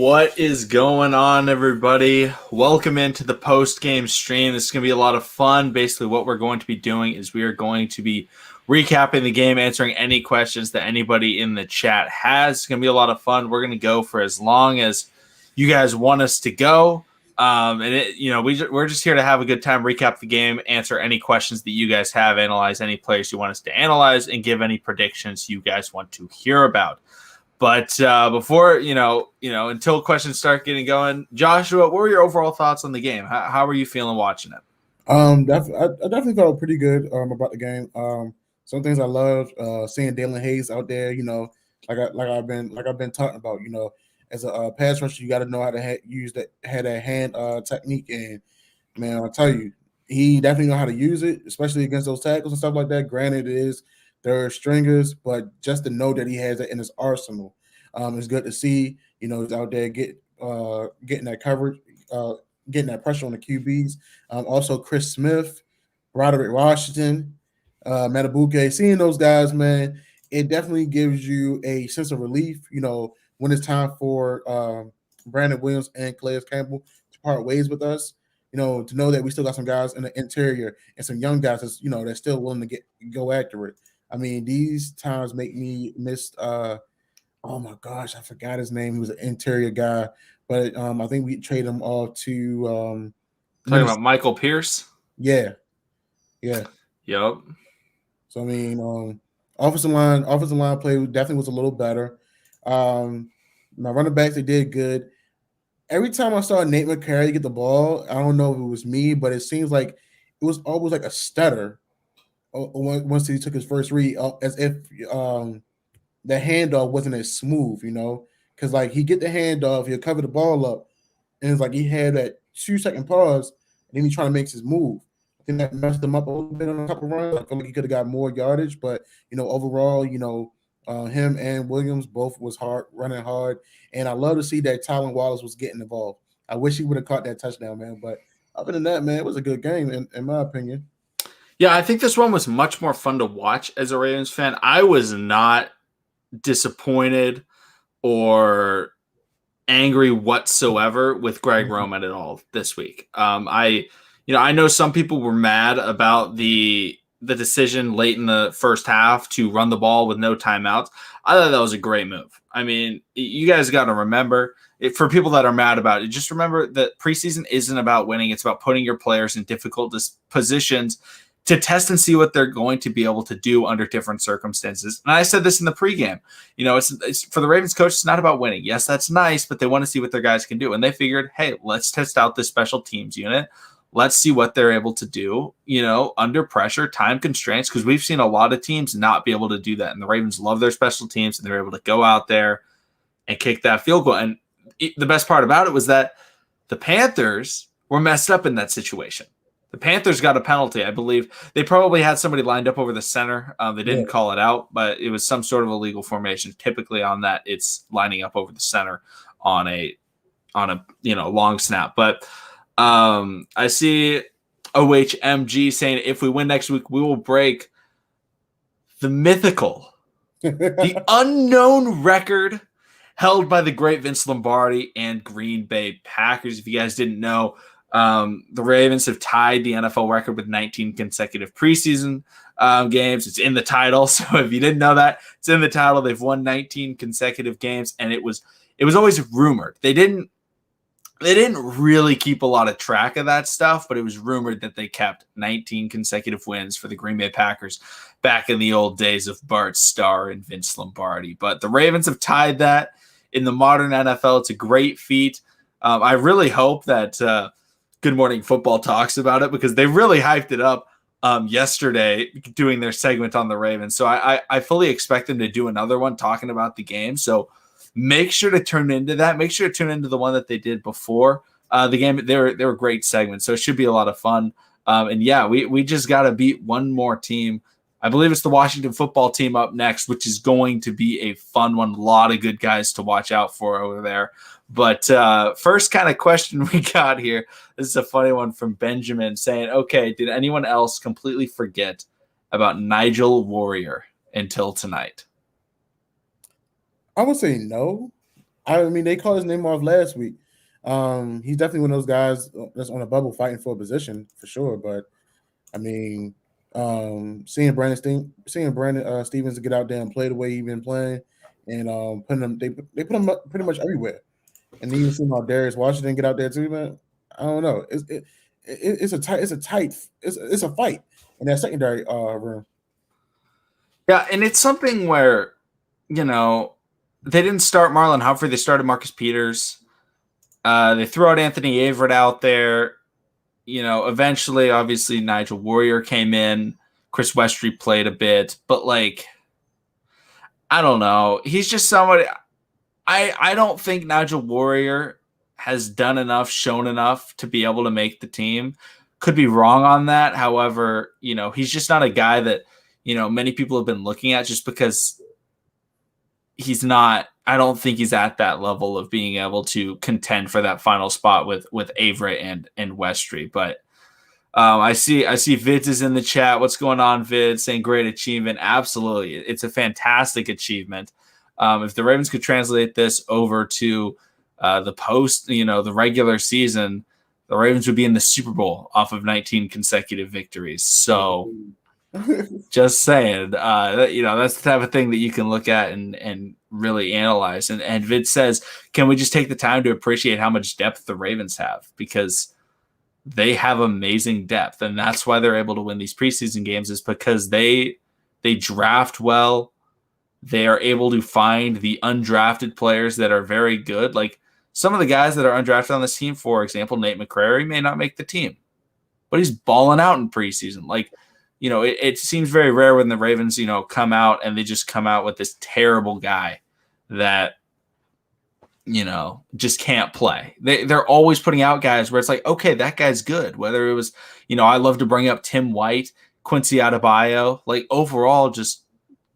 What is going on, everybody? Welcome into the post-game stream. This is going to be a lot of fun. Basically, what we're going to be doing is we are going to be recapping the game, answering any questions that anybody in the chat has. It's going to be a lot of fun. We're going to go for as long as you guys want us to go. We're just here to have a good time, recap the game, answer any questions that you guys have, analyze any players you want us to analyze, and give any predictions you guys want to hear about. But before, until questions start getting going, Joshua, what were your overall thoughts on the game? How were you feeling watching it? I definitely felt pretty good about the game. Some things I love seeing Dalen Hayes out there. I've been talking about. As a pass rusher, you got to know how to use that hand technique. And man, I'll tell you, he definitely know how to use it, especially against those tackles and stuff like that. Granted, it is they're stringers, but just to know that he has it in his arsenal, it's good to see. He's out there getting that coverage, getting that pressure on the QBs. Also, Chris Smith, Roderick Washington, Matabuke, seeing those guys, man, it definitely gives you a sense of relief. When it's time for Brandon Williams and Calais Campbell to part ways with us. To know that we still got some guys in the interior and some young guys that's still willing to go after it. I mean, these times make me miss. Oh my gosh, I forgot his name. He was an interior guy, but I think we traded him off to. Talking about Michael Pierce. Yeah. Yep. So I mean, offensive line play definitely was a little better. My running backs, they did good. Every time I saw Nate McCarry get the ball, I don't know if it was me, but it seems like it was always like a stutter once he took his first read, as if the handoff wasn't as smooth, because like he get the handoff, he'll cover the ball up, and it's like he had that 2-second pause, and then he trying to make his move. I think that messed him up a little bit on a couple runs. I feel like he could have got more yardage, but overall, him and Williams both was running hard, and I love to see that Tylan Wallace was getting involved. I wish he would have caught that touchdown, man. But other than that, man, it was a good game in my opinion. Yeah, I think this one was much more fun to watch as a Ravens fan. I was not disappointed or angry whatsoever with Greg Roman at all this week. I know some people were mad about the decision late in the first half to run the ball with no timeouts. I thought that was a great move. I mean, you guys got to remember, for people that are mad about it, just remember that preseason isn't about winning. It's about putting your players in difficult positions to test and see what they're going to be able to do under different circumstances. And I said this in the pregame. It's for the Ravens coach, it's not about winning. Yes, that's nice, but they want to see what their guys can do. And they figured, hey, let's test out this special teams unit. Let's see what they're able to do, under pressure, time constraints, because we've seen a lot of teams not be able to do that. And the Ravens love their special teams, and they're able to go out there and kick that field goal. And the best part about it was that the Panthers were messed up in that situation. The Panthers got a penalty, I believe. They probably had somebody lined up over the center. They didn't call it out, but it was some sort of illegal formation. Typically on that, it's lining up over the center on a long snap. But I see OHMG saying if we win next week, we will break the mythical, the unknown record held by the great Vince Lombardi and Green Bay Packers. If you guys didn't know, the Ravens have tied the NFL record with 19 consecutive preseason games. It's in the title. So if you didn't know that, it's in the title. They've won 19 consecutive games, and it was always rumored. They didn't really keep a lot of track of that stuff, but it was rumored that they kept 19 consecutive wins for the Green Bay Packers back in the old days of Bart Starr and Vince Lombardi. But the Ravens have tied that in the modern NFL. It's a great feat. I really hope that Good Morning Football talks about it, because they really hyped it up yesterday doing their segment on the Ravens. So I fully expect them to do another one talking about the game. So make sure to tune into that. Make sure to tune into the one that they did before the game. They were great segments, so it should be a lot of fun. And yeah, we just got to beat one more team. I believe it's the Washington football team up next, which is going to be a fun one. A lot of good guys to watch out for over there. But first kind of question we got here, this is a funny one from Benjamin saying, okay, did anyone else completely forget about Nigel Warrior until tonight? I would say no. I mean, they called his name off last week. He's definitely one of those guys that's on a bubble fighting for a position for sure. But I mean, seeing Brandon Stevens get out there and play the way he's been playing, and putting him, they put him up pretty much everywhere. And even seeing how Darius Washington get out there too, man. I don't know. It's a fight in that secondary room. Yeah, and it's something where, you know, they didn't start Marlon Humphrey. They started Marcus Peters. They threw out Anthony Averett out there. You know, eventually, obviously, Nigel Warrior came in. Chris Westry played a bit. But, like, I don't know. He's just somebody – I don't think Nigel Warrior has done enough, shown enough to be able to make the team. Could be wrong on that. However, you know, he's just not a guy that, you know, many people have been looking at just because he's not – I don't think he's at that level of being able to contend for that final spot with Averett and Westry. But I see Vids is in the chat. What's going on, Vids? Saying great achievement. Absolutely. It's a fantastic achievement. If the Ravens could translate this over to the post, you know, the regular season, the Ravens would be in the Super Bowl off of 19 consecutive victories. So just saying, you know, that's the type of thing that you can look at and really analyze. And Vid says, can we just take the time to appreciate how much depth the Ravens have? Because they have amazing depth. And that's why they're able to win these preseason games, is because they draft well. They are able to find the undrafted players that are very good. Like some of the guys that are undrafted on this team, for example, Nate McCrary may not make the team, but he's balling out in preseason. Like, you know, it seems very rare when the Ravens, you know, come out and they just come out with this terrible guy that, you know, just can't play. They're always putting out guys where it's like, okay, that guy's good. Whether it was, you know, I love to bring up Tim White, Quincy Adebayo, like overall just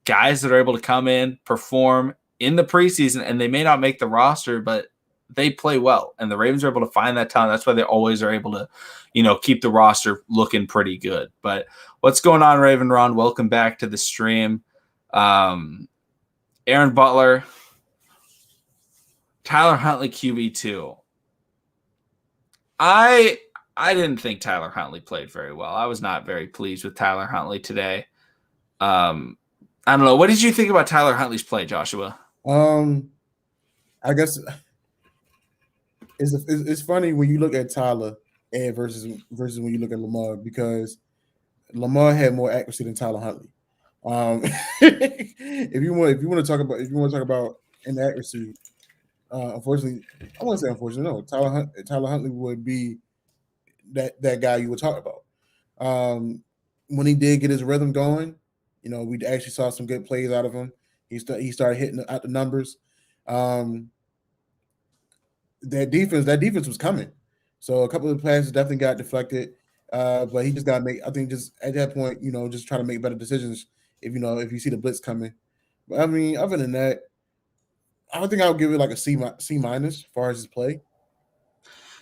guys that are able to come in, perform in the preseason, and they may not make the roster, but they play well. And the Ravens are able to find that talent. That's why they always are able to, you know, keep the roster looking pretty good. But what's going on, Raven Ron? Welcome back to the stream. Aaron Butler, Tyler Huntley, QB2. I didn't think Tyler Huntley played very well. I was not very pleased with Tyler Huntley today. I don't know. What did you think about Tyler Huntley's play, Joshua? I guess it's funny when you look at Tyler versus when you look at Lamar, because Lamar had more accuracy than Tyler Huntley. If you want to talk about inaccuracy, unfortunately, I wouldn't say unfortunately, no. Tyler Huntley would be that guy you would talk about. When he did get his rhythm going, you know, we actually saw some good plays out of him. He started hitting out the numbers. That defense was coming. So a couple of passes definitely got deflected. But he just got to make, I think just at that point, you know, just try to make better decisions if you see the blitz coming. But I mean, other than that, I think I'll give it like a C minus as far as his play.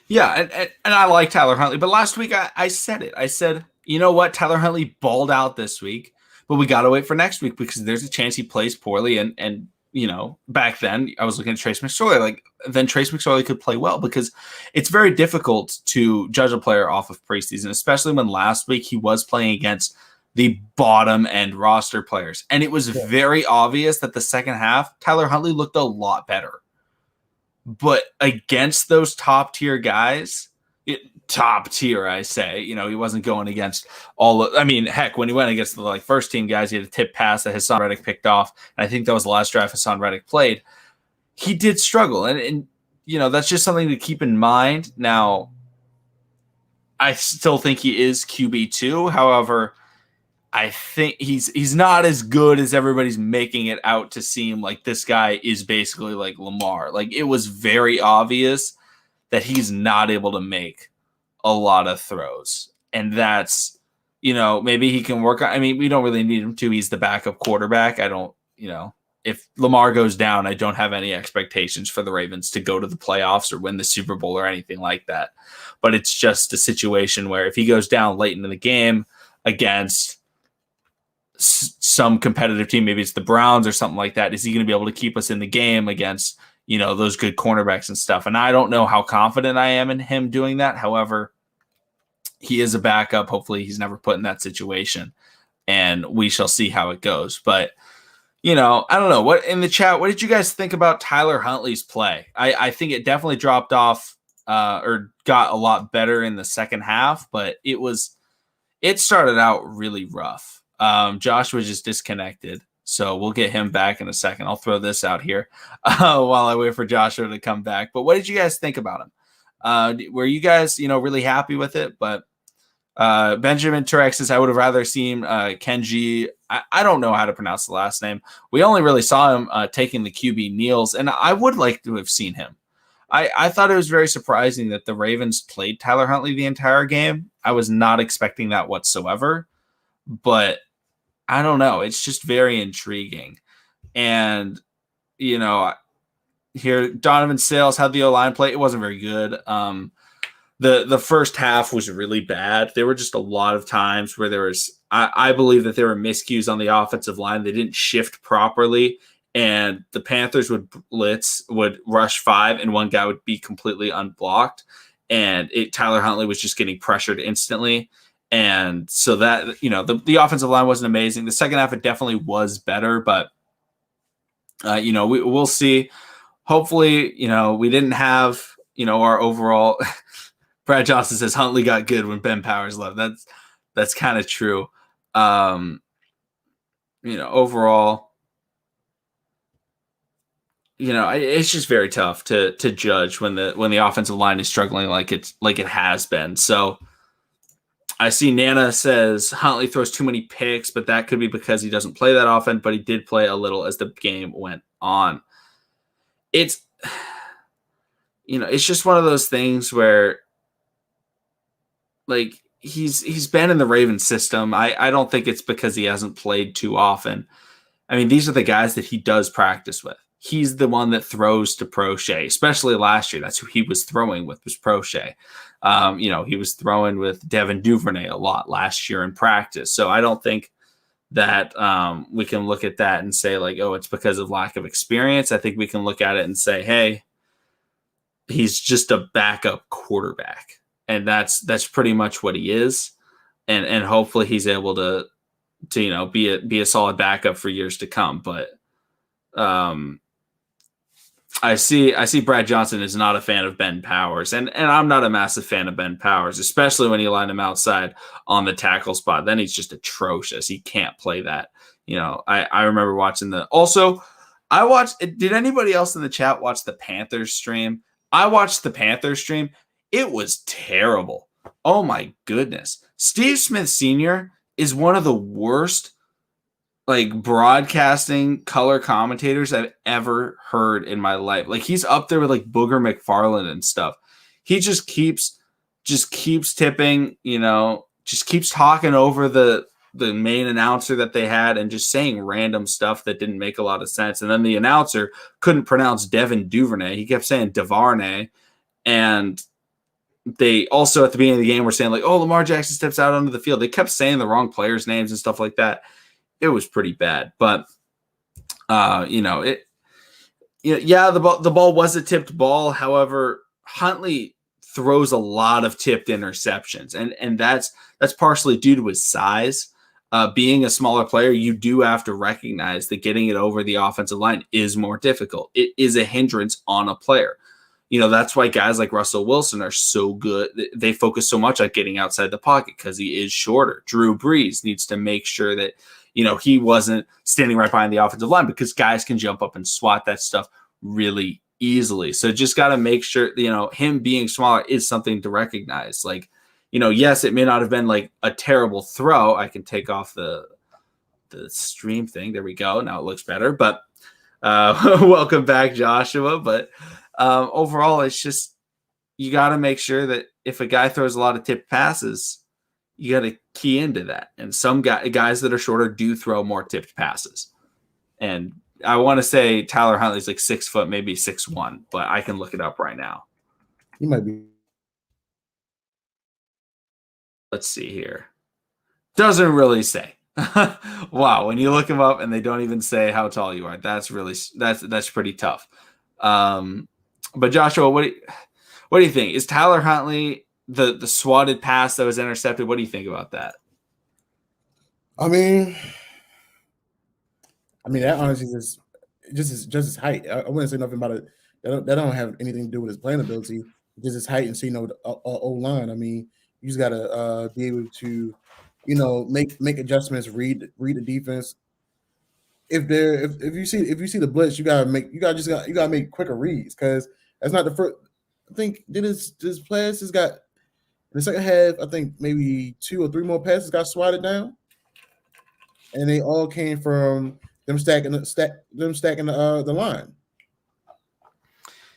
Yeah, and I like Tyler Huntley. But last week I said it. I said, you know what? Tyler Huntley balled out this week. But we got to wait for next week because there's a chance he plays poorly. And you know, back then I was looking at Trace McSorley. Like, then Trace McSorley could play well, because it's very difficult to judge a player off of preseason, especially when last week he was playing against the bottom end roster players. And it was very obvious that the second half, Tyler Huntley looked a lot better. But against those top tier guys, top tier, I say, you know, he wasn't going against heck, when he went against the first team guys, he had a tip pass that Hassan Reddick picked off. And I think that was the last drive Hassan Reddick played. He did struggle. And you know, that's just something to keep in mind. Now, I still think he is QB2. However, I think he's not as good as everybody's making it out to seem. Like, this guy is basically like Lamar. Like, it was very obvious that he's not able to make a lot of throws. And that's, you know, maybe he can work on, I mean, we don't really need him to. He's the backup quarterback. I don't, you know, if Lamar goes down, I don't have any expectations for the Ravens to go to the playoffs or win the Super Bowl or anything like that. But it's just a situation where if he goes down late into the game against some competitive team, maybe it's the Browns or something like that, is he going to be able to keep us in the game against, those good cornerbacks and stuff. And I don't know how confident I am in him doing that. However, he is a backup. Hopefully he's never put in that situation, and we shall see how it goes. But, I don't know. What in the chat, what did you guys think about Tyler Huntley's play? I think it definitely dropped off or got a lot better in the second half, but it started out really rough. Joshua just disconnected, so we'll get him back in a second. I'll throw this out here while I wait for Joshua to come back. But what did you guys think about him? Were you guys, really happy with it? But Benjamin Turek says, I would have rather seen Kenji. I don't know how to pronounce the last name. We only really saw him taking the QB kneels, and I would like to have seen him. I thought it was very surprising that the Ravens played Tyler Huntley the entire game. I was not expecting that whatsoever, but I don't know. It's just very intriguing. And, here Donovan Sales had the O-line play. It wasn't very good. The first half was really bad. There were just a lot of times where there was, I believe that there were miscues on the offensive line. They didn't shift properly, and the Panthers would rush 5, and one guy would be completely unblocked, and Tyler Huntley was just getting pressured instantly. And so that, the offensive line wasn't amazing. The second half, it definitely was better, but, we'll see. Hopefully, we didn't have, our overall – Brad Johnson says Huntley got good when Ben Powers left. That's kind of true. Overall, it's just very tough to judge when the offensive line is struggling like it has been. So I see Nana says Huntley throws too many picks, but that could be because he doesn't play that often, but he did play a little as the game went on. It's just one of those things where, like, he's been in the Ravens system. I don't think it's because he hasn't played too often. I mean, these are the guys that he does practice with. He's the one that throws to Prochet, especially last year. That's who he was throwing with, was Prochet. He was throwing with Devin Duvernay a lot last year in practice. So I don't think that we can look at that and say, like, oh, it's because of lack of experience. I think we can look at it and say, hey, he's just a backup quarterback. And that's pretty much what he is, and hopefully he's able to be a solid backup for years to come. But I see Brad Johnson is not a fan of Ben Powers, and I'm not a massive fan of Ben Powers, especially when you line him outside on the tackle spot. Then he's just atrocious. He can't play that. I remember watching I watched. Did anybody else in the chat watch the Panthers stream? I watched the Panthers stream. It was terrible. Oh my goodness. Steve Smith Sr. is one of the worst broadcasting color commentators I've ever heard in my life. Like, he's up there with Booger McFarland and stuff. He just keeps tipping, just keeps talking over the main announcer that they had and just saying random stuff that didn't make a lot of sense. And then the announcer couldn't pronounce Devin Duvernay. He kept saying Devarnay. And they also at the beginning of the game were saying oh, Lamar Jackson steps out onto the field. They kept saying the wrong players' names and stuff like that. It was pretty bad, but the ball was a tipped ball. However, Huntley throws a lot of tipped interceptions, and that's partially due to his size. Being a smaller player, you do have to recognize that getting it over the offensive line is more difficult. It is a hindrance on a player. That's why guys like Russell Wilson are so good. They focus so much on getting outside the pocket because he is shorter. Drew Brees needs to make sure that, he wasn't standing right behind the offensive line because guys can jump up and swat that stuff really easily. So just got to make sure, him being smaller is something to recognize. Yes, it may not have been a terrible throw. I can take off the stream thing. There we go. Now it looks better. But welcome back, Joshua. But overall, it's just you got to make sure that if a guy throws a lot of tipped passes, you got to key into that. And some guys that are shorter do throw more tipped passes. And I want to say Tyler Huntley's 6 foot, maybe 6'1", but I can look it up right now. He might be. Let's see here. Doesn't really say. Wow, when you look him up and they don't even say how tall you are, that's pretty tough. But Joshua, what do you think? Is Tyler Huntley the swatted pass that was intercepted? What do you think about that? I mean, that honestly is just his height. I wouldn't say nothing about it. That don't have anything to do with his playing ability. Just his height and seeing the O line. I mean, you just gotta be able to, make adjustments, read the defense. If you see the blitz, you gotta make quicker reads, because that's not the first. I think his passes got in the second half. I think maybe 2 or 3 more passes got swatted down, and they all came from them stacking the line.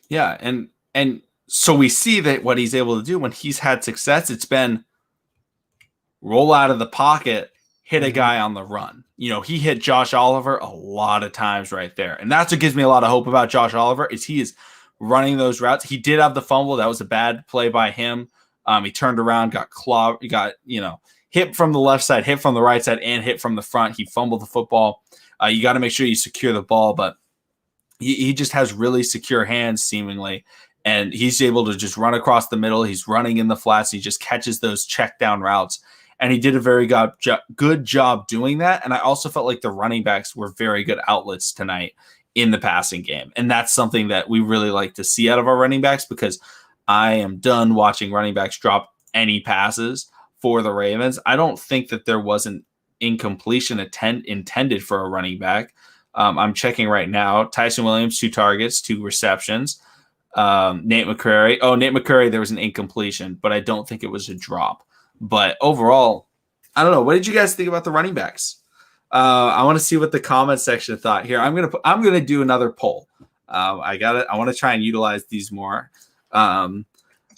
Yeah, and so we see that what he's able to do when he's had success, it's been roll out of the pocket, hit a guy on the run. He hit Josh Oliver a lot of times right there. And that's what gives me a lot of hope about Josh Oliver, is he is running those routes. He did have the fumble. That was a bad play by him. He turned around, got clawed, hit from the left side, hit from the right side, and hit from the front. He fumbled the football. You got to make sure you secure the ball, but he just has really secure hands seemingly. And he's able to just run across the middle. He's running in the flats. He just catches those check down routes. And he did a very good job doing that. And I also felt like the running backs were very good outlets tonight in the passing game. And that's something that we really like to see out of our running backs, because I am done watching running backs drop any passes for the Ravens. I don't think that there was an incompletion intended for a running back. I'm checking right now. Tyson Williams, 2 targets, 2 receptions. Nate McCrary, there was an incompletion, but I don't think it was a drop. But overall, I don't know. What did you guys think about the running backs? I want to see what the comment section thought here. I'm gonna do another poll. I want to try and utilize these more.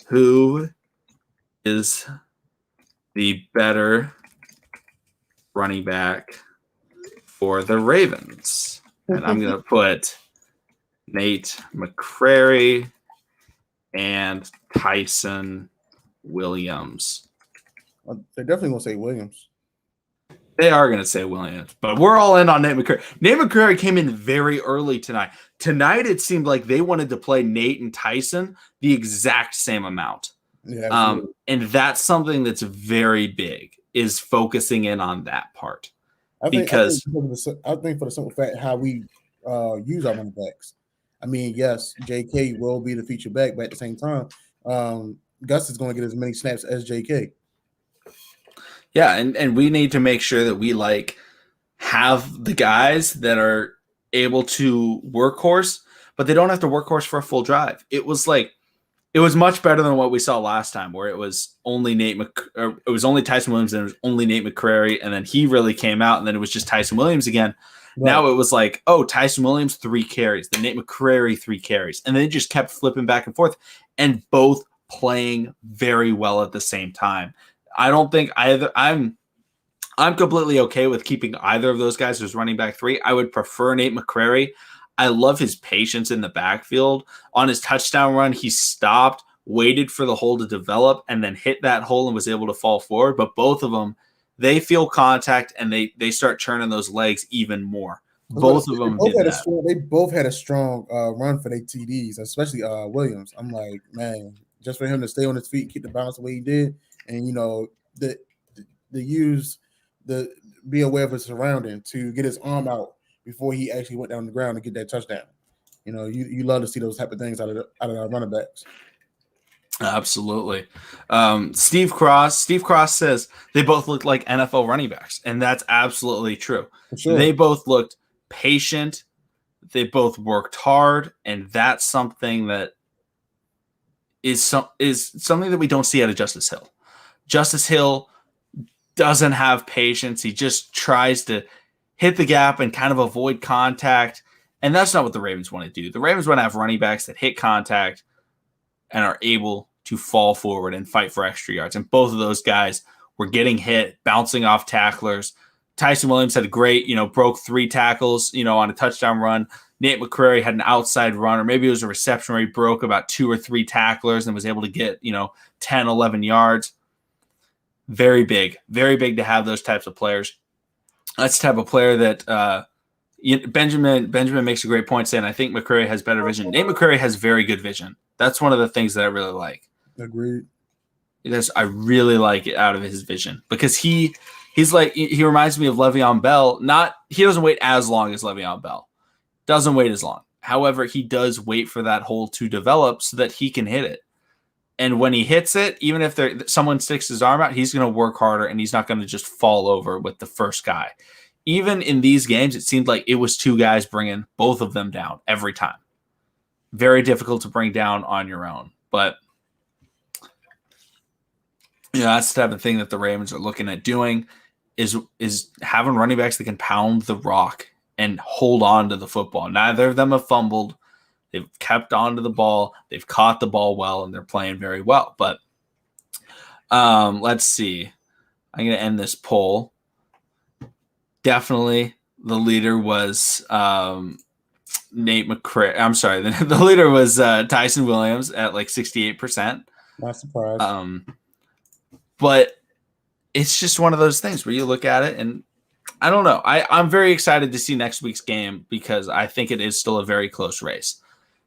Who is the better running back for the Ravens? And I'm gonna put Nate McCrary and Tyson Williams. They're definitely going to say Williams. They are going to say Williams, but we're all in on Nate McCrary. Nate McCrary came in very early tonight. Tonight, it seemed like they wanted to play Nate and Tyson the exact same amount. Yeah, and that's something that's very big, is focusing in on that part. I think for the simple fact how we use our running backs. I mean, yes, JK will be the feature back, but at the same time, Gus is going to get as many snaps as JK. Yeah, and we need to make sure that we have the guys that are able to workhorse, but they don't have to workhorse for a full drive. It was much better than what we saw last time, where it was only it was only Tyson Williams and it was only Nate McCrary, and then he really came out, and then it was just Tyson Williams again. Right. Now it was Tyson Williams 3 carries, then Nate McCrary 3 carries, and they just kept flipping back and forth, and both playing very well at the same time. I don't think I'm completely okay with keeping either of those guys as running back 3. I would prefer Nate McCrary. I love his patience in the backfield. On his touchdown run, he stopped, waited for the hole to develop, and then hit that hole and was able to fall forward. But both of them, they feel contact, and they start churning those legs even more. Both of them did that. They both had a strong run for their TDs, especially Williams. I'm like, man, just for him to stay on his feet and keep the balance the way he did, and be aware of his surrounding to get his arm out before he actually went down the ground to get that touchdown. You love to see those type of things out of our running backs. Absolutely. Steve Cross says they both look like NFL running backs, and that's absolutely true. Sure. They both looked patient. They both worked hard, and that's something that is something that we don't see out of Justice Hill. Justice Hill doesn't have patience. He just tries to hit the gap and kind of avoid contact, and that's not what the Ravens want to do. The Ravens want to have running backs that hit contact and are able to fall forward and fight for extra yards. And both of those guys were getting hit, bouncing off tacklers. Tyson Williams had a great, broke 3 tackles, on a touchdown run. Nate McCrary had an outside run, or maybe it was a reception where he broke about 2 or 3 tacklers and was able to get, 10, 11 yards. Very big to have those types of players. That's the type of player that Benjamin makes a great point saying I think McCrary has better vision. Nate McCrary has very good vision. That's one of the things that I really like. Agreed. I really like it out of his vision because he reminds me of Le'Veon Bell. He doesn't wait as long as Le'Veon Bell. Doesn't wait as long. However, he does wait for that hole to develop so that he can hit it. And when he hits it, even if someone sticks his arm out, he's going to work harder and he's not going to just fall over with the first guy. Even in these games, it seemed like it was two guys bringing both of them down every time. Very difficult to bring down on your own. But that's the type of thing that the Ravens are looking at doing is having running backs that can pound the rock and hold on to the football. Neither of them have fumbled. They've kept on to the ball. They've caught the ball well, and they're playing very well. But let's see. I'm going to end this poll. Definitely the leader was Nate McCrary. I'm sorry. The leader was Tyson Williams at like 68%. Not surprised. But it's just one of those things where you look at it and I don't know. I'm very excited to see next week's game because I think it is still a very close race.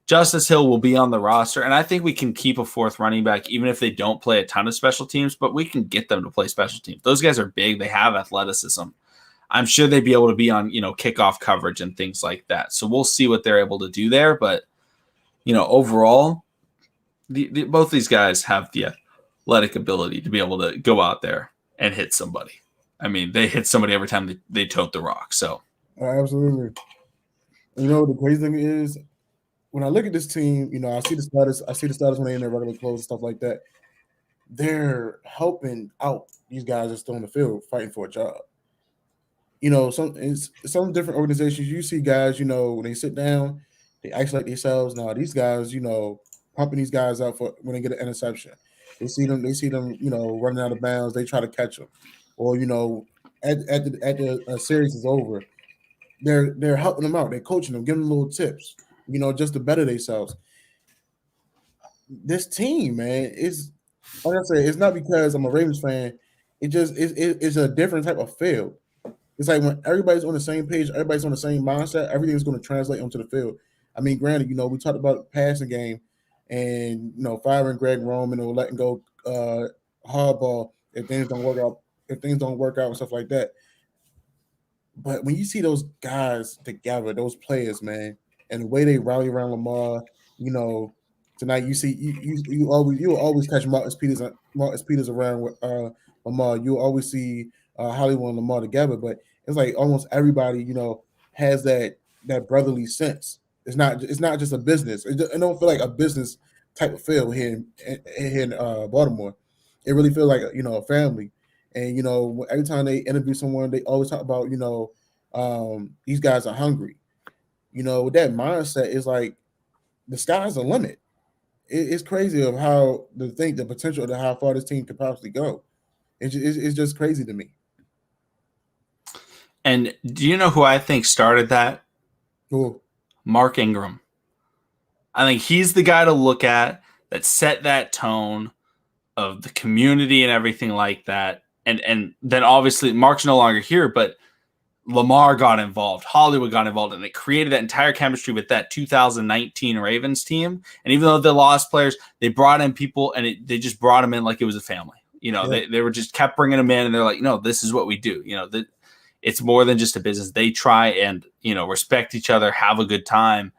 Justice Hill will be on the roster, and I think we can keep a fourth running back even if they don't play a ton of special teams, but we can get them to play special teams. Those guys are big. They have athleticism. I'm sure they'd be able to be on, kickoff coverage and things like that. So we'll see what they're able to do there. But, overall, both these guys have the athletic ability to be able to go out there and hit somebody. I mean, they hit somebody every time they tote the rock. So absolutely. The crazy thing is, when I look at this team, I see the starters. I see the starters when they're in their regular clothes and stuff like that. They're helping out these guys that's still on the field fighting for a job. Some different organizations, you see guys, when they sit down, they isolate themselves. Now these guys, pumping these guys out for when they get an interception. They see them, running out of bounds. They try to catch them, or at the series is over, they're helping them out. They're coaching them, giving them little tips, just to better themselves. This team, man, is like I say, it's not because I'm a Ravens fan. It's a different type of field. It's like when everybody's on the same page, everybody's on the same mindset, everything's going to translate onto the field. I mean, granted, we talked about passing game and firing Greg Roman or letting go hardball if things don't work out and stuff like that. But when you see those guys together, those players, man, and the way they rally around Lamar, tonight you see you will always catch Marcus Peters around with Lamar. You'll always see Hollywood and Lamar together, but it's like almost everybody, has that brotherly sense. It's not just a business. It don't feel like a business type of feel here in Baltimore. It really feels like a family. And every time they interview someone, they always talk about these guys are hungry. With that mindset, is like the sky's the limit. It's crazy of how the potential of how far this team could possibly go. It's just crazy to me. And do you know who I think started that? Cool. Mark Ingram. I think he's the guy to look at that set that tone of the community and everything like that. And then obviously Mark's no longer here, but Lamar got involved. Hollywood got involved, and it created that entire chemistry with that 2019 Ravens team. And even though they lost players, they brought in people, and they just brought them in like it was a family. They were just kept bringing them in, and they're like, this is what we do. It's more than just a business. They try and, respect each other, have a good time,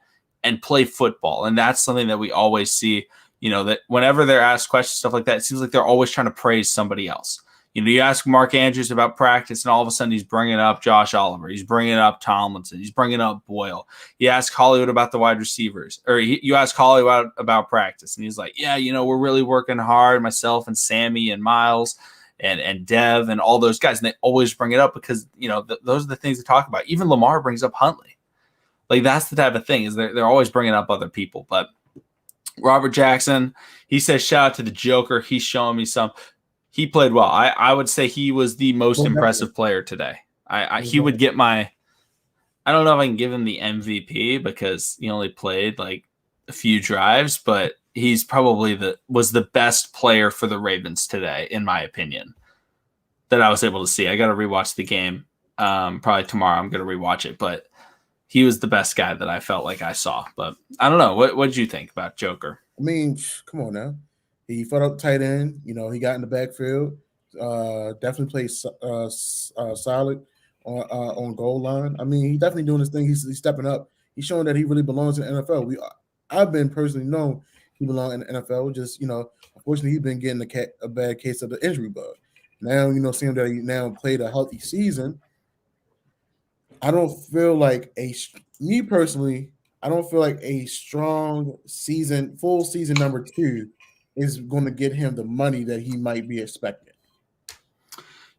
and play football. And that's something that we always see, that whenever they're asked questions, stuff like that, it seems like they're always trying to praise somebody else. You ask Mark Andrews about practice, and all of a sudden he's bringing up Josh Oliver. He's bringing up Tomlinson. He's bringing up Boyle. You ask Hollywood about the wide receivers, or you ask Hollywood about practice, and he's like, yeah, we're really working hard, myself and Sammy and Miles and Dev and all those guys. And they always bring it up because, those are the things they talk about. Even Lamar brings up Huntley. Like, that's the type of thing is they're always bringing up other people. But Robert Jackson, he says, shout out to the Joker. He's showing me some. He played well. I would say he was the most impressive player today. He would get I don't know if I can give him the MVP because he only played like a few drives, but he's probably was the best player for the Ravens today, in my opinion, that I was able to see. I got to rewatch the game. Probably tomorrow I'm going to rewatch it, but he was the best guy that I felt like I saw. But I don't know. What did you think about Joker? I mean, come on now. He fought up tight end. You know, he got in the backfield. Definitely played solid on goal line. I mean, he's definitely doing his thing. He's stepping up. He's showing that he really belongs in the NFL. I've been personally known he belongs in the NFL. Just, you know, unfortunately, he's been getting a bad case of the injury bug. Now, you know, seeing that he now played a healthy season, I don't feel like me personally, I don't feel like a strong season, full season number 2 is going to get him the money that he might be expecting.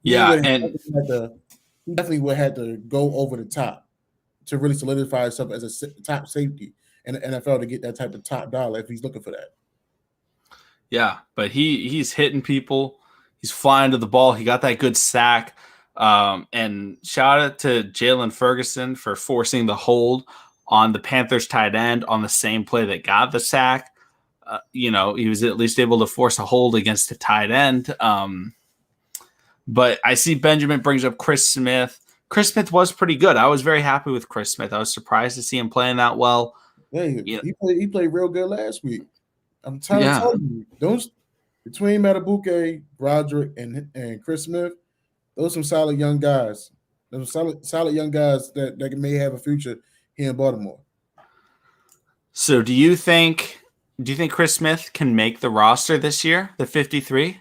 Yeah, and he definitely would have to go over the top to really solidify himself as a top safety in the NFL to get that type of top dollar if he's looking for that. Yeah, but he's hitting people. He's flying to the ball. He got that good sack. And shout out to Jalen Ferguson for forcing the hold on the Panthers tight end on the same play that got the sack. You know, he was at least able to force a hold against the tight end. But I see Benjamin brings up Chris Smith. Chris Smith was pretty good. I was very happy with Chris Smith. I was surprised to see him playing that well. Hey, he played real good last week. I'm trying to tell you, those between Matabuke, Broderick, and Chris Smith, those are some solid young guys. Those solid young guys that may have a future here in Baltimore. So do you think Chris Smith can make the roster this year, the 53?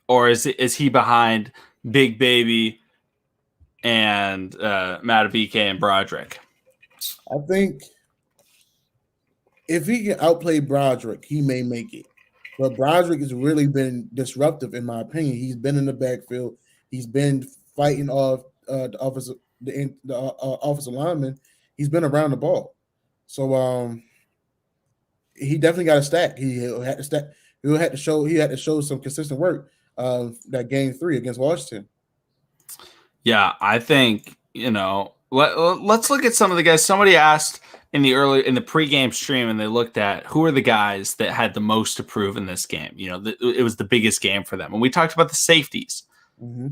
Or is he behind Big Baby and Matabike and Broderick? I think if he can outplay Broderick, he may make it. But Broderick has really been disruptive, in my opinion. He's been in the backfield. He's been fighting off the offensive lineman. He's been around the ball. So he definitely got a stack. He had to stack. He had to show some consistent work. That game 3 against Washington. Yeah, I think, you know, let's look at some of the guys. Somebody asked in the pregame stream, and they looked at who are the guys that had the most to prove in this game. You know, it was the biggest game for them. And we talked about the safeties. Mm-hmm.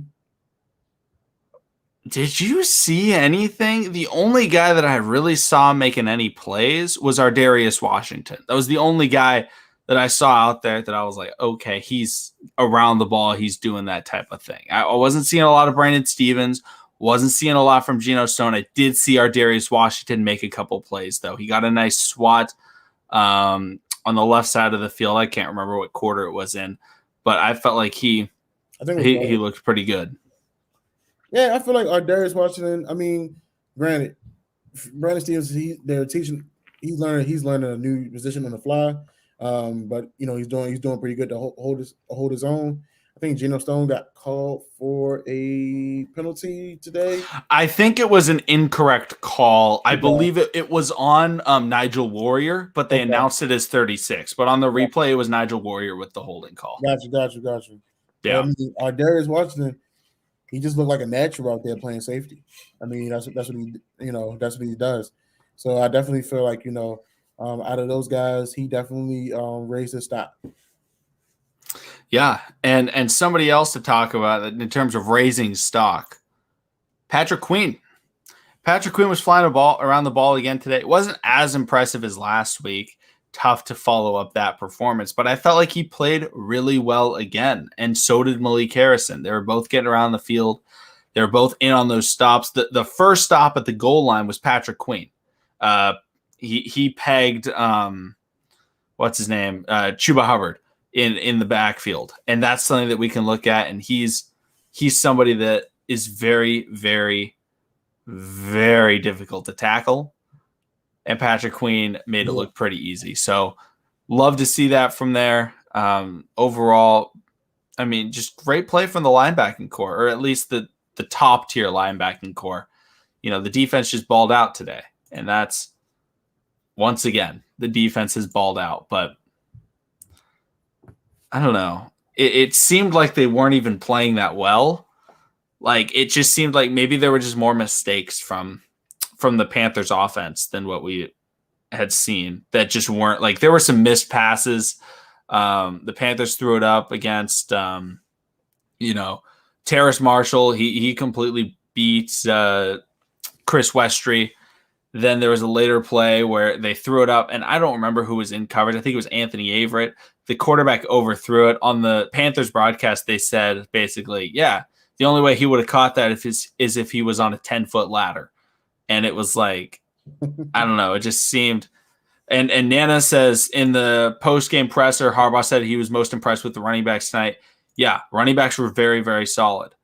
Did you see anything? The only guy that I really saw making any plays was Ardarius Washington. That was the only guy that I saw out there that I was like, okay, he's around the ball. He's doing that type of thing. I wasn't seeing a lot of Brandon Stevens. Wasn't seeing a lot from Geno Stone. I did see Ardarius Washington make a couple plays, though. He got a nice swat on the left side of the field. I can't remember what quarter it was in, but I felt like he looked pretty good. Yeah, I feel like Ardarius Washington. I mean, granted, Brandon Stevens, they're teaching. He's learning a new position on the fly. But you know, he's doing pretty good to hold his own. I think Geno Stone got called for a penalty today. I think it was an incorrect call. I believe it was on Nigel Warrior, but they announced it as 36. But on the replay, it was Nigel Warrior with the holding call. Gotcha. Yeah. I mean, Ardarius Washington, he just looked like a natural out there playing safety. I mean, that's what he does. So I definitely feel like, you know, out of those guys, he definitely raised his stock. Yeah, and somebody else to talk about in terms of raising stock, Patrick Queen. Patrick Queen was flying around the ball again today. It wasn't as impressive as last week. Tough to follow up that performance, but I felt like he played really well again, and so did Malik Harrison. They were both getting around the field. They were both in on those stops. The first stop at the goal line was Patrick Queen. He pegged what's his name, Chuba Hubbard in the backfield, and that's something that we can look at. And he's somebody that is very, very, very difficult to tackle. And Patrick Queen made it look pretty easy. So love to see that from there. Overall, I mean, just great play from the linebacking core, or at least the top tier linebacking core. You know, the defense just balled out today, and that's once again, the defense has balled out, but I don't know. It seemed like they weren't even playing that well. Like, it just seemed like maybe there were just more mistakes from the Panthers offense than what we had seen that just weren't, like, there were some missed passes. The Panthers threw it up against, Terrace Marshall. He completely beats Chris Westry. Then there was a later play where they threw it up, and I don't remember who was in coverage. I think it was Anthony Averett. The quarterback overthrew it. On the Panthers broadcast, they said basically, yeah, the only way he would have caught that is if he was on a 10-foot ladder. And it was like, I don't know. It just seemed – and Nana says in the post-game presser, Harbaugh said he was most impressed with the running backs tonight. Yeah, running backs were very, very solid.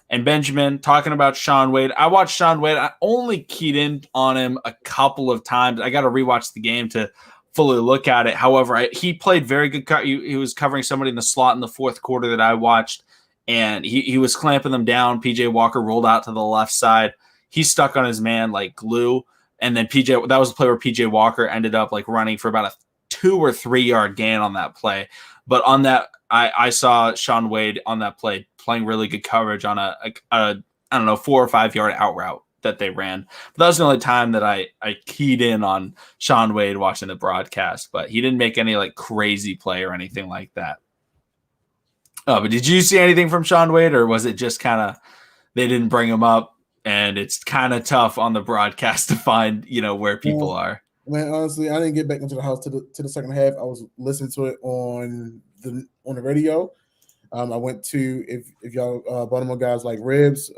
And Benjamin talking about Shaun Wade. I watched Shaun Wade. I only keyed in on him a couple of times. I got to rewatch the game to fully look at it. However, he played very good. He was covering somebody in the slot in the fourth quarter that I watched, and he was clamping them down. PJ Walker rolled out to the left side. He stuck on his man like glue. And then that was the play where PJ Walker ended up like running for about a 2 or 3 yard gain on that play. But on that, I saw Shaun Wade on that play playing really good coverage on a I don't know, 4 or 5 yard out route that they ran. But that was the only time that I keyed in on Shaun Wade watching the broadcast. But he didn't make any like crazy play or anything like that. Oh, but did you see anything from Shaun Wade, or was it just kind of they didn't bring him up, and it's kind of tough on the broadcast to find where people are? Man, honestly, I didn't get back into the house to the second half. I was listening to it on the radio. I went to if y'all Baltimore guys like ribs,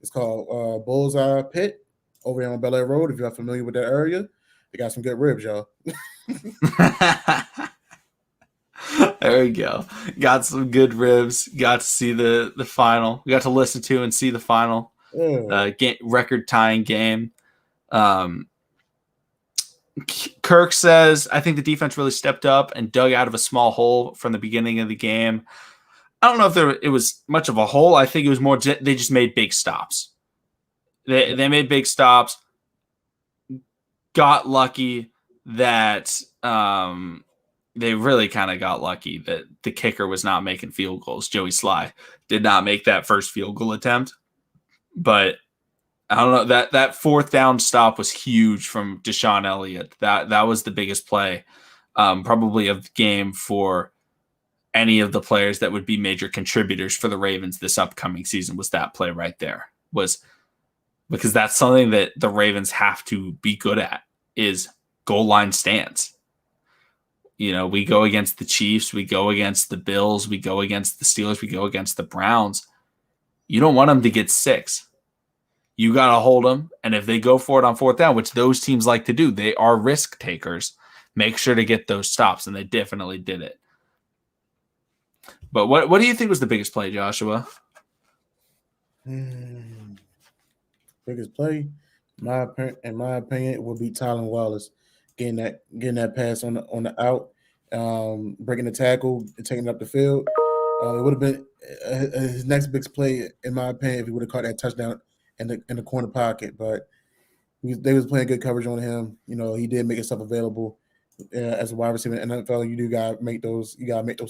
it's called Bullseye Pit over here on Bel Air Road. If y'all familiar with that area, they got some good ribs, y'all. There we go. Got some good ribs. Got to see the final. We got to listen to and see the final record tying game. Kirk says, I think the defense really stepped up and dug out of a small hole from the beginning of the game. I don't know if it was much of a hole. I think it was more they just made big stops. They made big stops, got lucky that they really kind of got lucky that the kicker was not making field goals. Joey Sly did not make that first field goal attempt. But I don't know, that fourth down stop was huge from Deshaun Elliott. That was the biggest play probably of the game for any of the players that would be major contributors for the Ravens this upcoming season. Was that play right there, was because that's something that the Ravens have to be good at, is goal line stance. We go against the Chiefs, we go against the Bills, we go against the Steelers, we go against the Browns. You don't want them to get 6. You got to hold them. And if they go for it on fourth down, which those teams like to do, they are risk takers, make sure to get those stops. And they definitely did it. But what do you think was the biggest play, Joshua? Biggest play, in my opinion, would be Tylan Wallace getting that pass on the out, breaking the tackle and taking it up the field. It would have been his next big play, in my opinion, if he would have caught that touchdown in the corner pocket. But they was playing good coverage on him. He did make himself available as a wide receiver in the NFL. You gotta make those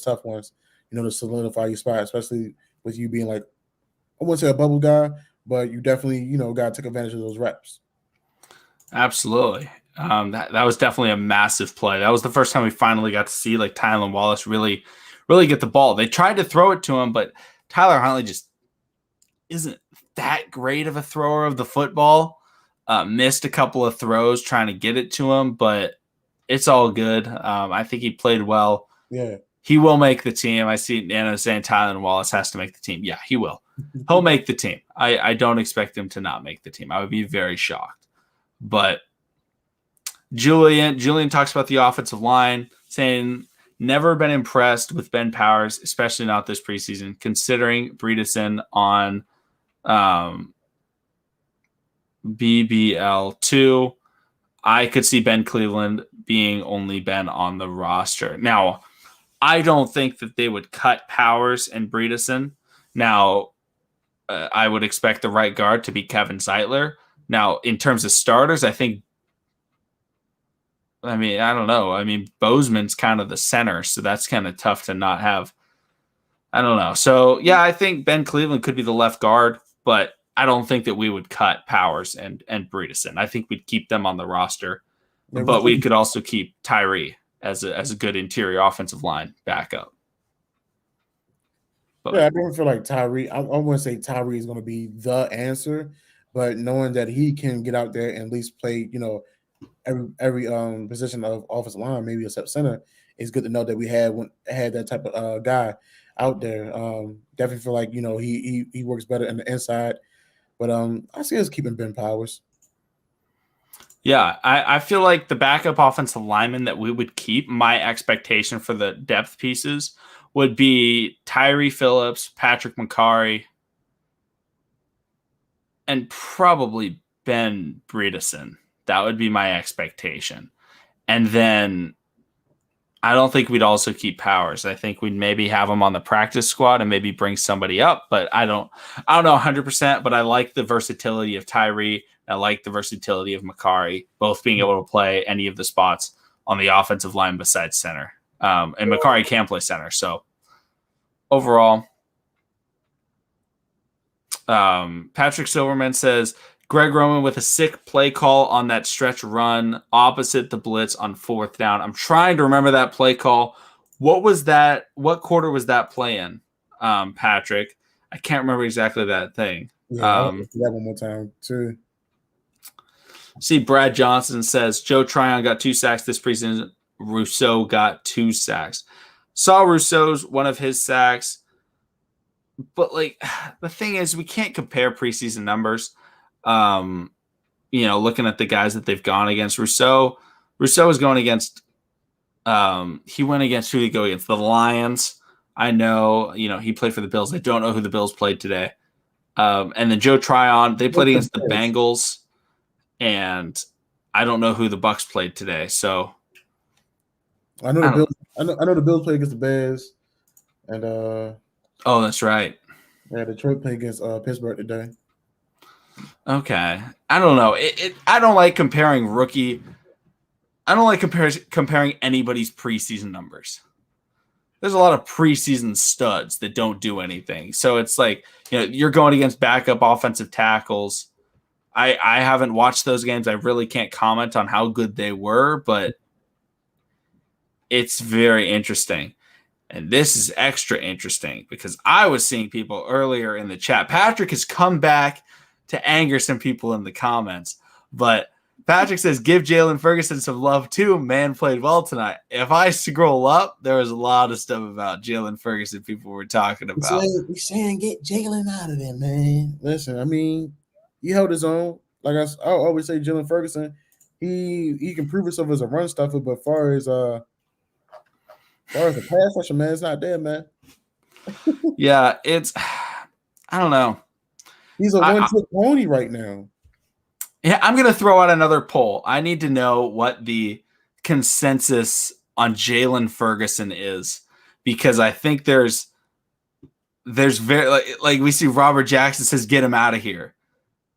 tough ones, to solidify your spot, especially with you being like, I wouldn't say a bubble guy, but you definitely, gotta take advantage of those reps. Absolutely. That was definitely a massive play. That was the first time we finally got to see like Tylan Wallace really get the ball. They tried to throw it to him, but Tyler Huntley just isn't that great of a thrower of the football. Missed a couple of throws trying to get it to him, but it's all good. I think he played well. Yeah. He will make the team. I see Nana saying Tylan Wallace has to make the team. Yeah, he will. He'll make the team. I don't expect him to not make the team. I would be very shocked. But Julian talks about the offensive line, saying never been impressed with Ben Powers, especially not this preseason, considering Preseason on BBL2. I could see Ben Cleveland being only Ben on the roster. Now, I don't think that they would cut Powers and Preseason. Now, I would expect the right guard to be Kevin Zeitler. Now, in terms of starters, I don't know. Bozeman's kind of the center, so that's kind of tough to not have. I don't know. So, yeah, I think Ben Cleveland could be the left guard, but I don't think that we would cut Powers and Preseason. I think we'd keep them on the roster, but we could also keep Tyree as a good interior offensive line backup. But, yeah, I don't feel like Tyree. I wouldn't say Tyree is going to be the answer, but knowing that he can get out there and at least play, every position of offensive line, maybe except center, it's good to know that we had that type of guy out there. Definitely feel like he works better in the inside, but I see us keeping Ben Powers. Yeah, I feel like the backup offensive lineman that we would keep, my expectation for the depth pieces would be Tyree Phillips, Patrick McCarry, and probably Ben Bredeson. That would be my expectation. And then I don't think we'd also keep Powers. I think we'd maybe have him on the practice squad and maybe bring somebody up, but I don't know 100%, but I like the versatility of Tyree. I like the versatility of McCarry, both being able to play any of the spots on the offensive line besides center. And McCarry can play center. So overall, Patrick Silverman says, Greg Roman with a sick play call on that stretch run opposite the blitz on 4th down. I'm trying to remember that play call. What was that? What quarter was that play in, Patrick? I can't remember exactly that thing. Yeah, I'll do that one more time too. See, Brad Johnson says Joe Tryon got 2 sacks this preseason. Rousseau got 2 sacks. Saw Rousseau's one of his sacks. But like the thing is, we can't compare preseason numbers. Looking at the guys that they've gone against, Rousseau is going against. He went against who did he go against? The Lions. I know. He played for the Bills. I don't know who the Bills played today. And then Joe Tryon, they played against the Bengals, and I don't know who the Bucks played today. So I know the Bills. I know the Bills played against the Bears, and oh, that's right. Yeah, Detroit played against Pittsburgh today. Okay, I don't know. I don't like comparing rookie. I don't like comparing anybody's preseason numbers. There's a lot of preseason studs that don't do anything. So it's like, you're going against backup offensive tackles. I haven't watched those games. I really can't comment on how good they were, but it's very interesting. And this is extra interesting because I was seeing people earlier in the chat. Patrick has come back to anger some people in the comments, but Patrick says, give Jalen Ferguson some love too. Man played well tonight. If I scroll up, there was a lot of stuff about Jalen Ferguson people were talking about. We're saying get Jalen out of there, man. Listen, I mean, he held his own. Like I always say, Jalen Ferguson, he can prove himself as a run stuffer, but far as the pass rusher, man, it's not there, man. Yeah, I don't know. He's a one-trick pony right now. Yeah, I'm going to throw out another poll. I need to know what the consensus on Jalen Ferguson is, because I think there's very like we see Robert Jackson says get him out of here.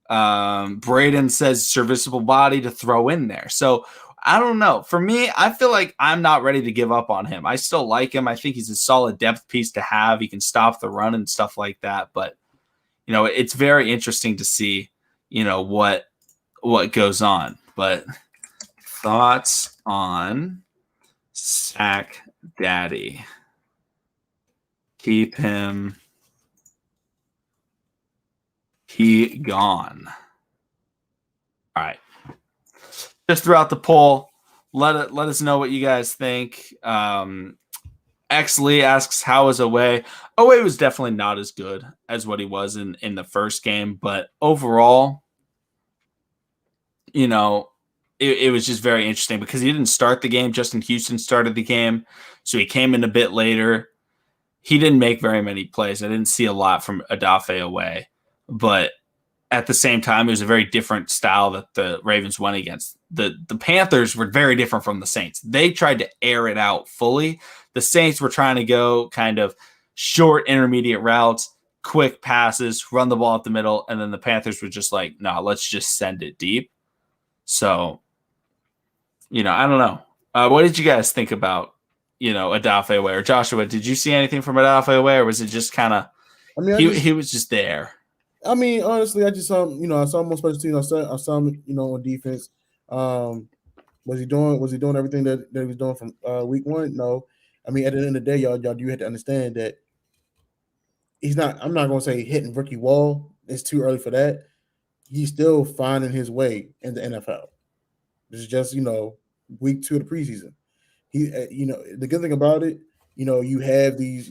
Braden says serviceable body to throw in there. So I don't know. For me, I feel like I'm not ready to give up on him. I still like him. I think he's a solid depth piece to have. He can stop the run and stuff like that. But it's very interesting to see what goes on. But thoughts on Sack Daddy? Keep him. He gone. All right. Just throughout the poll, let us know what you guys think. X Lee asks, how was Away? Away was definitely not as good as what he was in the first game, but overall, it was just very interesting because he didn't start the game. Justin Houston started the game, so he came in a bit later. He didn't make very many plays. I didn't see a lot from Odafe Away, but at the same time, it was a very different style that the Ravens went against. The Panthers were very different from the Saints. They tried to air it out fully. The Saints were trying to go kind of short, intermediate routes, quick passes, run the ball up the middle, and then the Panthers were just like, no, let's just send it deep. So, I don't know. What did you guys think about, Odafe Away? Or Joshua, did you see anything from Odafe Away, or was it just kind of he was just there? I mean, honestly, I just saw him, I saw him on special teams. I saw him, on defense. Was he doing everything that he was doing from week one? No. I mean, at the end of the day, y'all do have to understand that he's not. I'm not gonna say hitting rookie wall. It's too early for that. he's still finding his way in the NFL. This is just week 2 of the preseason. He, the good thing about it, you have these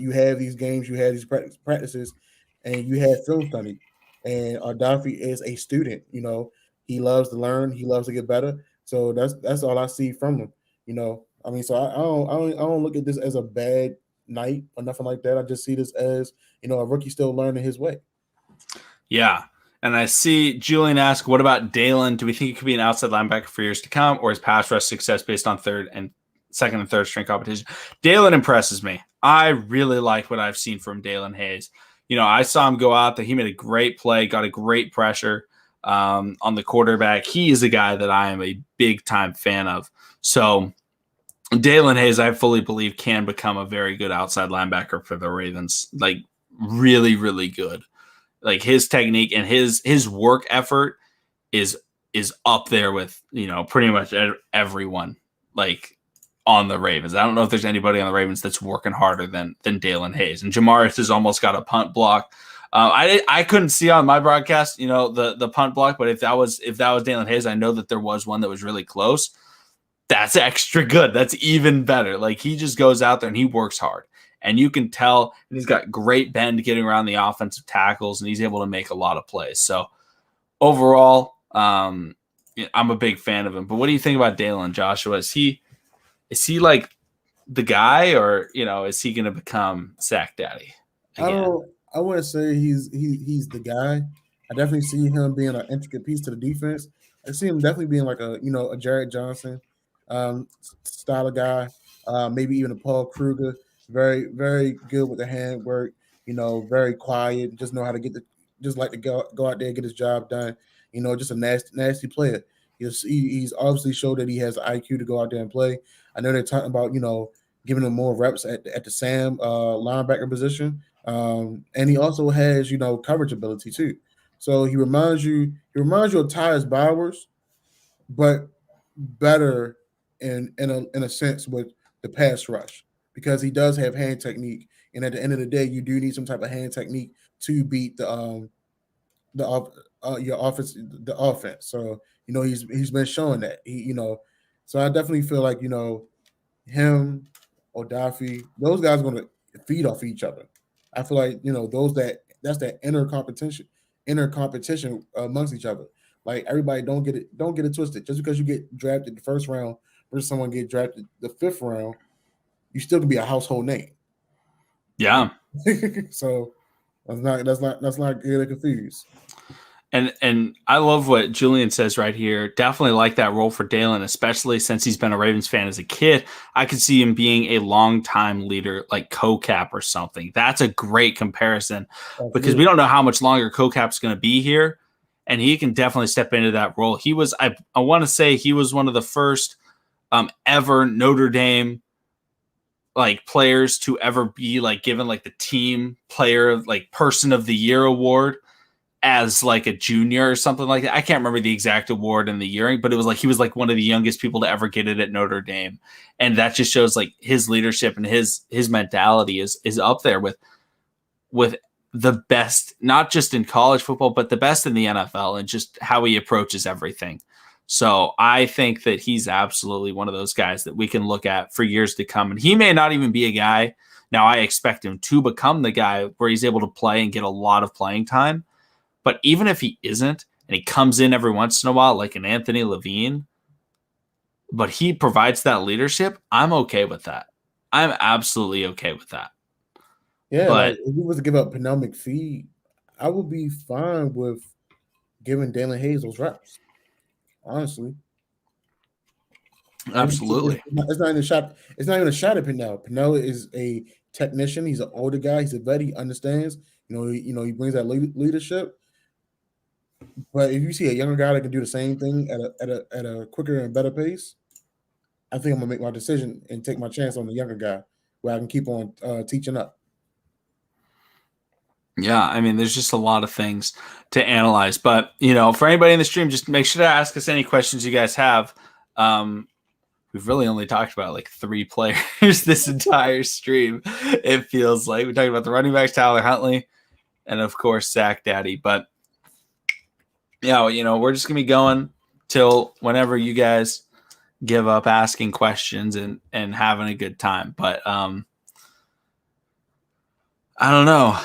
games, you have these practices, and you have film study. And Ardafi is a student. He loves to learn. He loves to get better. So that's all I see from him. I mean, so I don't look at this as a bad night or nothing like that. I just see this as a rookie still learning his way. Yeah. And I see Julian ask, what about Dalen? Do we think he could be an outside linebacker for years to come, or is pass rush success based on second and third string competition? Dalen impresses me. I really like what I've seen from Dalen Hayes. I saw him go out there. He made a great play, got a great pressure on the quarterback. He is a guy that I am a big time fan of. So Dalen Hayes, I fully believe, can become a very good outside linebacker for the Ravens. Like really, really good. Like his technique and his work effort is up there with pretty much everyone like on the Ravens. I don't know if there's anybody on the Ravens that's working harder than Dalen Hayes. And Jamaris has almost got a punt block. I couldn't see on my broadcast the punt block, but if that was Dalen Hayes, I know that there was one that was really close. That's extra good. That's even better. Like he just goes out there and he works hard. And you can tell he's got great bend getting around the offensive tackles, and he's able to make a lot of plays. So overall, I'm a big fan of him. But what do you think about Dalen, Joshua? Is he like the guy, or is he going to become Sack Daddy again? I wouldn't say he's the guy. I definitely see him being an intricate piece to the defense. I see him definitely being like a Jared Johnson style of guy, maybe even a Paul Kruger. Very, very good with the handwork. Very quiet. Just know how to just like to go out there and get his job done. Just a nasty player. He's obviously showed that he has the IQ to go out there and play. I know they're talking about giving him more reps at the Sam linebacker position, and he also has coverage ability too. So he reminds you of Tyus Bowers, but better in a sense with the pass rush, because he does have hand technique, and at the end of the day, you do need some type of hand technique to beat your offense, the offense. So he's been showing that So I definitely feel like him, Odafe, those guys are going to feed off each other. I feel like that's that inner competition amongst each other. Like everybody don't get it twisted. Just because you get drafted the first round versus someone get drafted the 5th round, you still can be a household name. Yeah. So that's not get it confused. And I love what Julian says right here. Definitely like that role for Dalen, especially since he's been a Ravens fan as a kid. I could see him being a long-time leader like CoCap or something. That's a great comparison because we don't know how much longer CoCap's going to be here, and he can definitely step into that role. He was, I want to say he was one of the first ever Notre Dame like players to ever be like given like the team player, like person of the year award as like a junior or something like that. I can't remember the exact award and the year, but it was like he was like one of the youngest people to ever get it at Notre Dame. And that just shows like his leadership and his mentality is up there with the best, not just in college football, but the best in the NFL, and just how he approaches everything. So I think that he's absolutely one of those guys that we can look at for years to come. And he may not even be a guy. Now I expect him to become the guy where he's able to play and get a lot of playing time. But even if he isn't, and he comes in every once in a while, like an Anthony Levine, but he provides that leadership, I'm okay with that. I'm absolutely okay with that. Yeah, but like if he was to give up Pernell McPhee, I would be fine with giving Dalen Hayes those reps. Honestly. Absolutely. It's not even a shot. It's not even a shot at Pernell. Pernell is a technician. He's an older guy. He's a vet. He understands. He brings that leadership. But if you see a younger guy that can do the same thing at a quicker and better pace, I think I'm gonna make my decision and take my chance on the younger guy where I can keep on teaching up. Yeah, I mean, there's just a lot of things to analyze. But, for anybody in the stream, just make sure to ask us any questions you guys have. We've really only talked about like 3 players this entire stream. It feels like we talked about the running backs, Tyler Huntley, and of course, Sack Daddy. But Yeah, well, we're just gonna be going till whenever you guys give up asking questions and having a good time. But I don't know.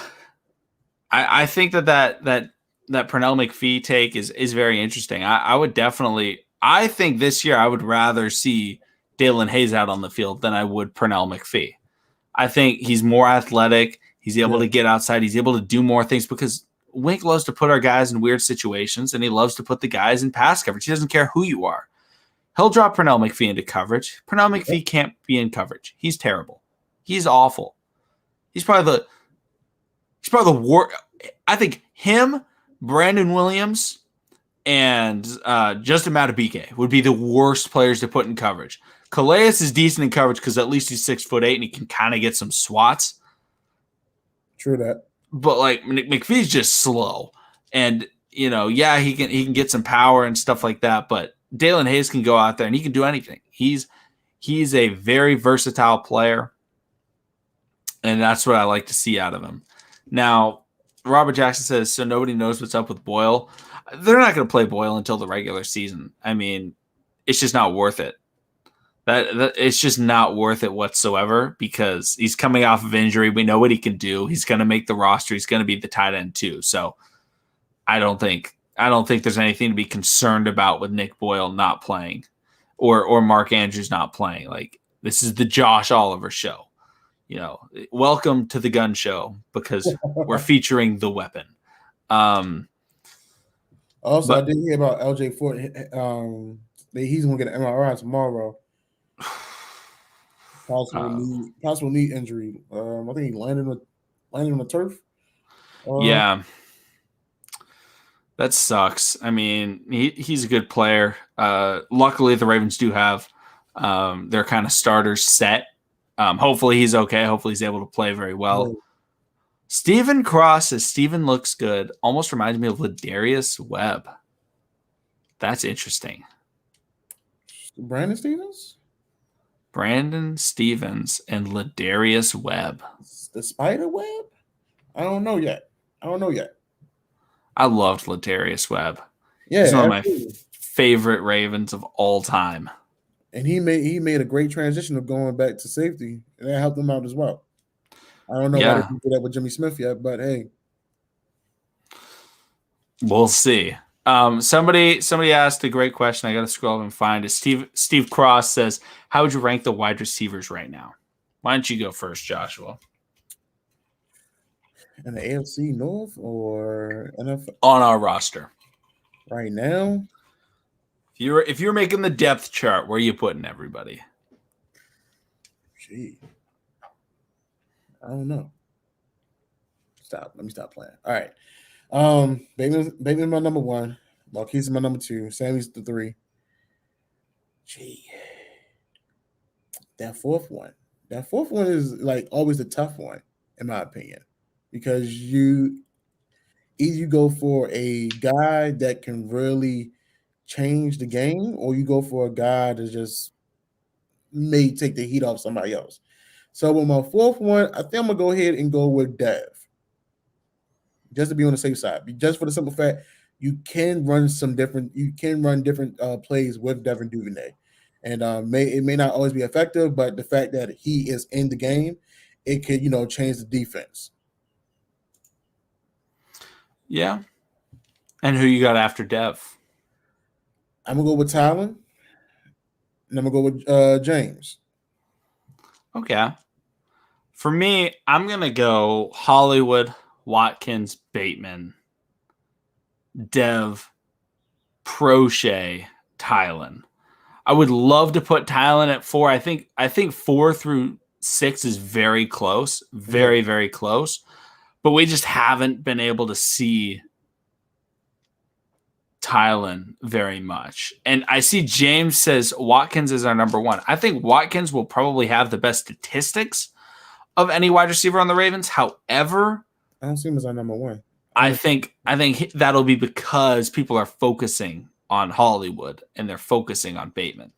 I think that Pernell McPhee take is very interesting. I would definitely. I think this year I would rather see Dalen Hayes out on the field than I would Pernell McPhee. I think he's more athletic. He's able to get outside. He's able to do more things because Wink loves to put our guys in weird situations, and he loves to put the guys in pass coverage. He doesn't care who you are. He'll drop Pernell McPhee into coverage. Pernell McPhee can't be in coverage. He's terrible. He's awful. He's probably the worst. I think him, Brandon Williams, and Justin Matabike would be the worst players to put in coverage. Calais is decent in coverage because at least he's 6'8" and he can kind of get some swats. True that. But like McPhee's just slow, and he can get some power and stuff like that. But Dalen Hayes can go out there and he can do anything. He's a very versatile player, and that's what I like to see out of him. Now, Robert Jackson says, so nobody knows what's up with Boyle. They're not going to play Boyle until the regular season. I mean, it's just not worth it. That it's just not worth it whatsoever because he's coming off of injury. We know what he can do. He's going to make the roster. He's going to be the tight end too. So I don't think there's anything to be concerned about with Nick Boyle not playing or Mark Andrews not playing. Like, this is the Josh Oliver show. Welcome to the gun show because we're featuring the weapon. I did hear about LJ Fort. He's going to get an MRI tomorrow. Possible knee injury. I think he landed on the turf. Yeah, that sucks. I mean, he's a good player. Luckily, the Ravens do have their kind of starters set. Hopefully, he's okay. Hopefully, he's able to play very well. Yeah. Stephen Cross says Steven looks good. Almost reminds me of Ladarius Webb. That's interesting. Brandon Stevens and Ladarius Webb. The spider web? I don't know yet. I loved Ladarius Webb. Yeah, he's one of my favorite Ravens of all time. And he made a great transition of going back to safety, and that helped him out as well. I don't know why they didn't do that with Jimmy Smith yet, but hey, we'll see. Somebody asked a great question. I got to scroll up and find it. Steve Cross says, how would you rank the wide receivers right now? Why don't you go first, Joshua? In the AFC North or NFL? On our roster. Right now? If you're making the depth chart, where are you putting everybody? Gee. I don't know. Let me stop playing. All right. Bateman's my number 1. Marquise is my number 2. Sammy's the 3. Gee. That fourth one is like always a tough one, in my opinion. Because either you go for a guy that can really change the game, or you go for a guy that just may take the heat off somebody else. So with my fourth one, I think I'm gonna go ahead and go with Dev, just to be on the safe side. Just for the simple fact, you can run different plays with Devin Duvernay, and it may not always be effective, but the fact that he is in the game, it could change the defense. Yeah. And who you got after Dev? I'm gonna go with Tylen, and I'm gonna go with James. Okay. For me, I'm gonna go Hollywood, Watkins, Bateman, Dev, Prochet, Tylen. I would love to put Tylen at 4. I think 4 through 6 is very close, very, very close. But we just haven't been able to see Tylen very much. And I see James says Watkins is our number 1. I think Watkins will probably have the best statistics of any wide receiver on the Ravens. However, I don't see him as our number 1. I think that'll be because people are focusing on Hollywood and they're focusing on Bateman.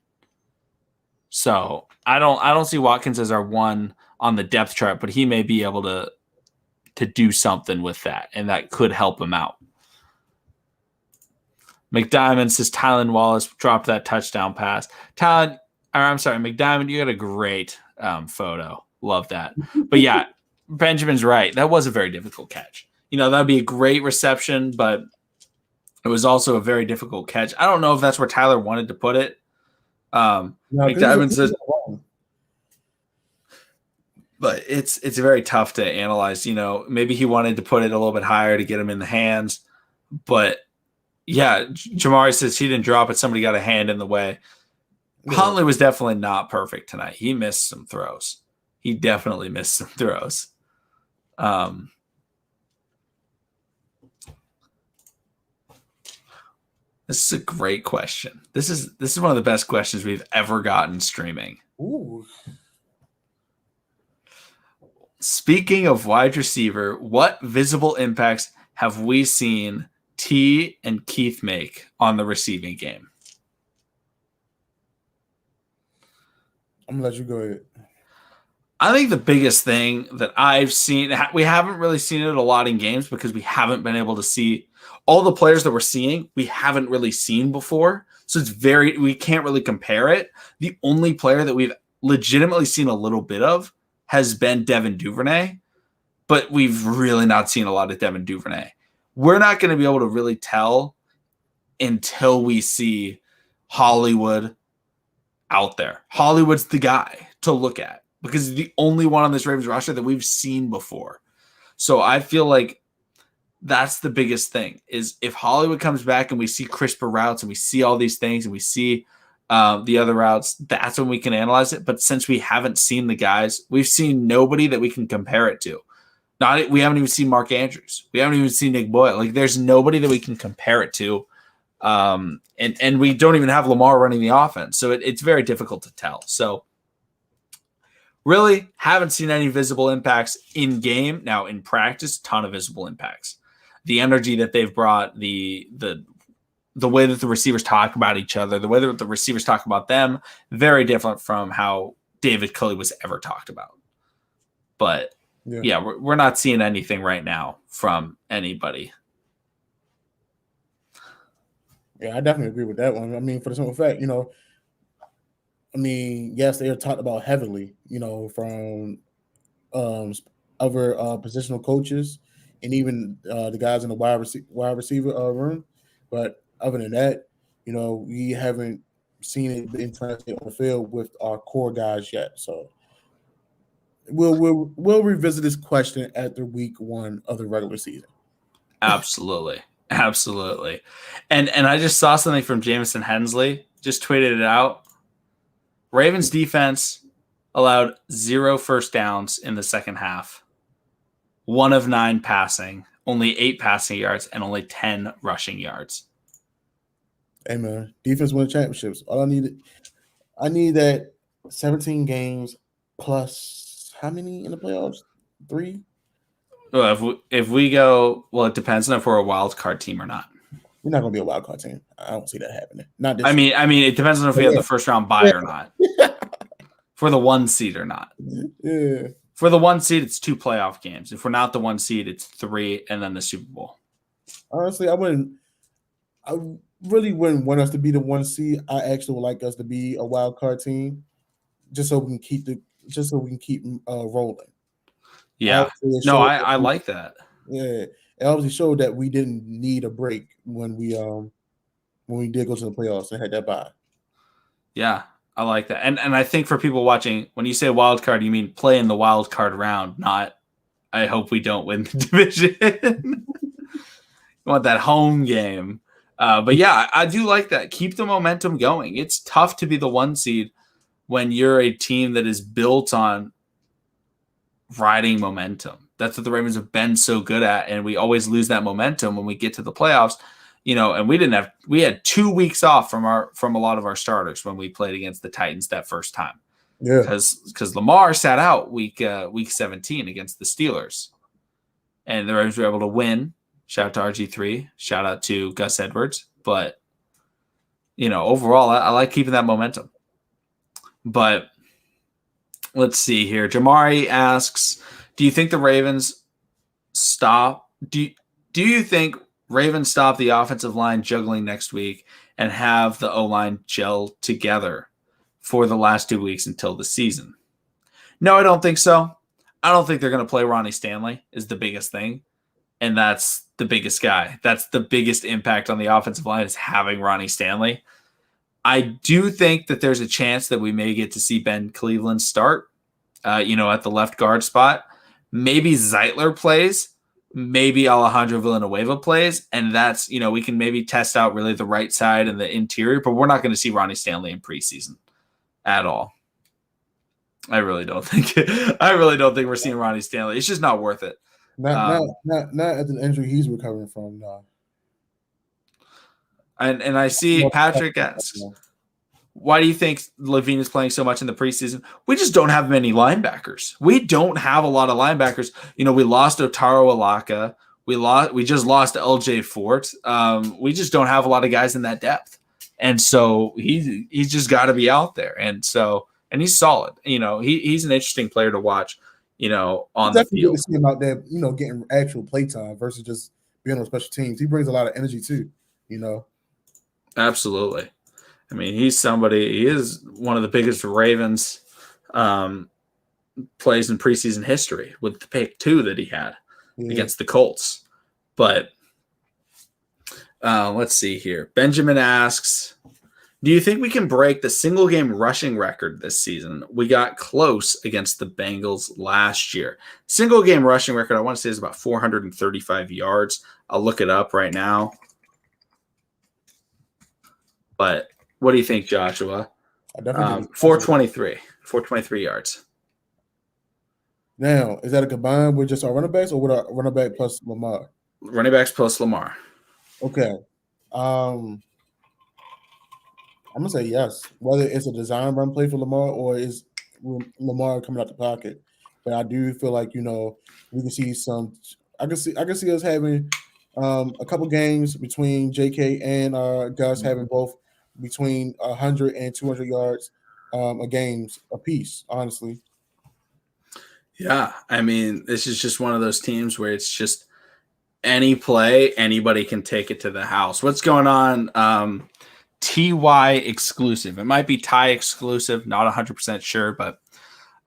So I don't see Watkins as our 1 on the depth chart, but he may be able to do something with that, and that could help him out. McDiamond says Tylan Wallace dropped that touchdown pass. McDiamond, you got a great photo. Love that. But yeah, Benjamin's right. That was a very difficult catch. That'd be a great reception, but it was also a very difficult catch. I don't know if that's where Tyler wanted to put it. McDiamond says, but it's very tough to analyze. Maybe he wanted to put it a little bit higher to get him in the hands. But yeah, Jamari says he didn't drop it. Somebody got a hand in the way. Yeah. Huntley was definitely not perfect tonight. He missed some throws. He definitely missed some throws. This is a great question. This is one of the best questions we've ever gotten streaming. Ooh. Speaking of wide receiver, what visible impacts have we seen T and Keith make on the receiving game? I'm gonna let you go ahead. I think the biggest thing that I've seen, we haven't really seen it a lot in games because we haven't been able to see all the players that we're seeing. We haven't really seen before, so we can't really compare it. The only player that we've legitimately seen a little bit of has been Devin Duvernay, but we've really not seen a lot of Devin Duvernay. We're not going to be able to really tell until we see Hollywood out there. Hollywood's the guy to look at because he's the only one on this Ravens roster that we've seen before. So I feel like that's the biggest thing is if Hollywood comes back and we see crisper routes and we see all these things and we see the other routes, that's when we can analyze it. But since we haven't seen the guys, we've seen nobody that we can compare it to. We haven't even seen Mark Andrews. We haven't even seen Nick Boyle. Like there's nobody that we can compare it to. And we don't even have Lamar running the offense. So it's very difficult to tell. So really haven't seen any visible impacts in game. Now in practice, ton of visible impacts. The energy that they've brought, the way that the receivers talk about each other, the way that the receivers talk about them, very different from how David Culley was ever talked about. But yeah, we're not seeing anything right now from anybody. Yeah, I definitely agree with that one. I mean, for the simple fact, yes, they are talked about heavily, from other positional coaches and even the guys in the wide receiver room. But other than that, we haven't seen it being translated on the field with our core guys yet. So we'll revisit this question after week 1 of the regular season. Absolutely. And I just saw something from Jamison Hensley, just tweeted it out. Ravens defense allowed 0 first downs in the second half. 1 of 9 passing, only 8 passing yards, and only 10 rushing yards. Hey man, defense win championships. All I need that 17 games plus how many in the playoffs? 3? Well, if we go, well, it depends on if we're a wild card team or not. We're not gonna be a wild card team. I don't see that happening. Not this. I mean, it depends on if we have the first round bye or not. For the 1 seed or not. Yeah. For the 1 seed, it's 2 playoff games. If we're not the 1 seed, it's 3 and then the Super Bowl. Honestly, I really wouldn't want us to be the 1 seed. I actually would like us to be a wild card team, just so we can keep rolling. Yeah. No, I like that. Yeah. It obviously showed that we didn't need a break when we did go to the playoffs and had that bye. Yeah, I like that. And I think for people watching, when you say wild card, you mean play in the wild card round, not I hope we don't win the division. You want that home game. But yeah, I do like that. Keep the momentum going. It's tough to be the 1 seed when you're a team that is built on riding momentum. That's what the Ravens have been so good at, and we always lose that momentum when we get to the playoffs. And we had 2 weeks off from a lot of our starters when we played against the Titans that first time. Yeah, because Lamar sat out week 17 against the Steelers, and the Ravens were able to win. Shout out to RG3. Shout out to Gus Edwards. But overall, I like keeping that momentum. But let's see here. Jamari asks, do you think the Ravens stop? Do you think Ravens stop the offensive line juggling next week and have the O-line gel together for the last 2 weeks until the season? No, I don't think so. I don't think they're going to play Ronnie Stanley is the biggest thing. And that's the biggest guy. That's the biggest impact on the offensive line is having Ronnie Stanley. I do think that there's a chance that we may get to see Ben Cleveland start, at the left guard spot. Maybe Zeitler plays. Maybe Alejandro Villanueva plays. And that's, we can maybe test out really the right side and the interior, but we're not going to see Ronnie Stanley in preseason at all. I really don't think we're seeing Ronnie Stanley. It's just not worth it. Not at the injury he's recovering from. No. And I see Patrick asks, why do you think Levine is playing so much in the preseason? We just don't have many linebackers. We don't have a lot of linebackers. We lost Otaro Alaka. We just lost LJ Fort. We just don't have a lot of guys in that depth. And so he's just got to be out there. And he's solid. He's an interesting player to watch, on the field. Good to see him out there, getting actual play time versus just being on special teams. He brings a lot of energy too, Absolutely. I mean, he is one of the biggest Ravens plays in preseason history with the pick 2 that he had against the Colts. But let's see here. Benjamin asks, do you think we can break the single game rushing record this season? We got close against the Bengals last year. Single game rushing record, I want to say, is about 435 yards. I'll look it up right now. But what do you think, Joshua? 423 yards. Now, is that a combined with just our running backs or with our running back plus Lamar? Running backs plus Lamar. Okay. I'm going to say yes, whether it's a design run play for Lamar or is Lamar coming out the pocket. But I do feel like, we can see some – I can see us having a couple games between JK and Gus having both between 100 and 200 yards a games a piece, honestly. Yeah, I mean, this is just one of those teams where it's just any play, anybody can take it to the house. What's going on? TY exclusive. It might be Ty exclusive, not 100% sure, but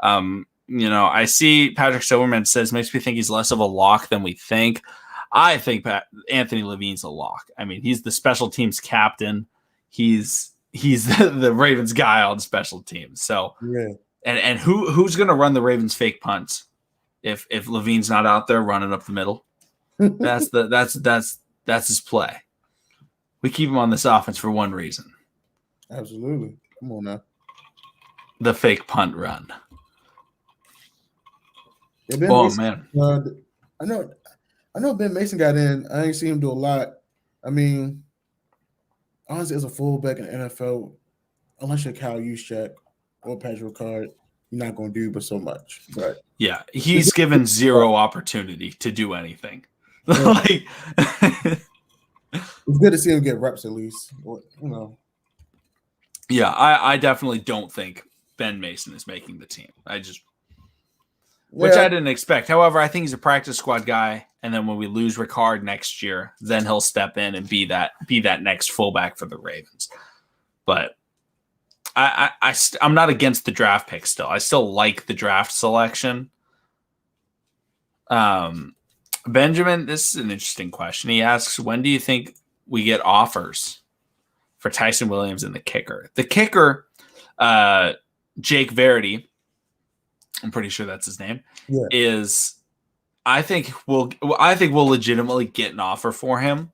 I see Patrick Silverman says makes me think he's less of a lock than we think. I think Anthony Levine's a lock. I mean, he's the special teams captain. He's the Ravens guy on special teams. So yeah. And who's going to run the Ravens fake punts if Levine's not out there running up the middle? That's his play. We keep him on this offense for one reason. Absolutely. Come on now. The fake punt run. Yeah, Mason, man. I know Ben Mason got in. I ain't seen him do a lot. I mean, honestly, as a fullback in the NFL, unless you're Kyle Juszczyk or Patrick Ricard, you're not going to do but so much. But yeah, he's given zero opportunity to do anything. Yeah. It's good to see him get reps at least. Yeah, I definitely don't think Ben Mason is making the team. Which I didn't expect. However, I think he's a practice squad guy, and then when we lose Ricard next year, then he'll step in and be that next fullback for the Ravens. But I'm not against the draft pick still. I still like the draft selection. Benjamin, this is an interesting question. He asks, when do you think we get offers for Tyson Williams and the kicker? The kicker, Jake Verity, I'm pretty sure that's his name, is I think we'll legitimately get an offer for him.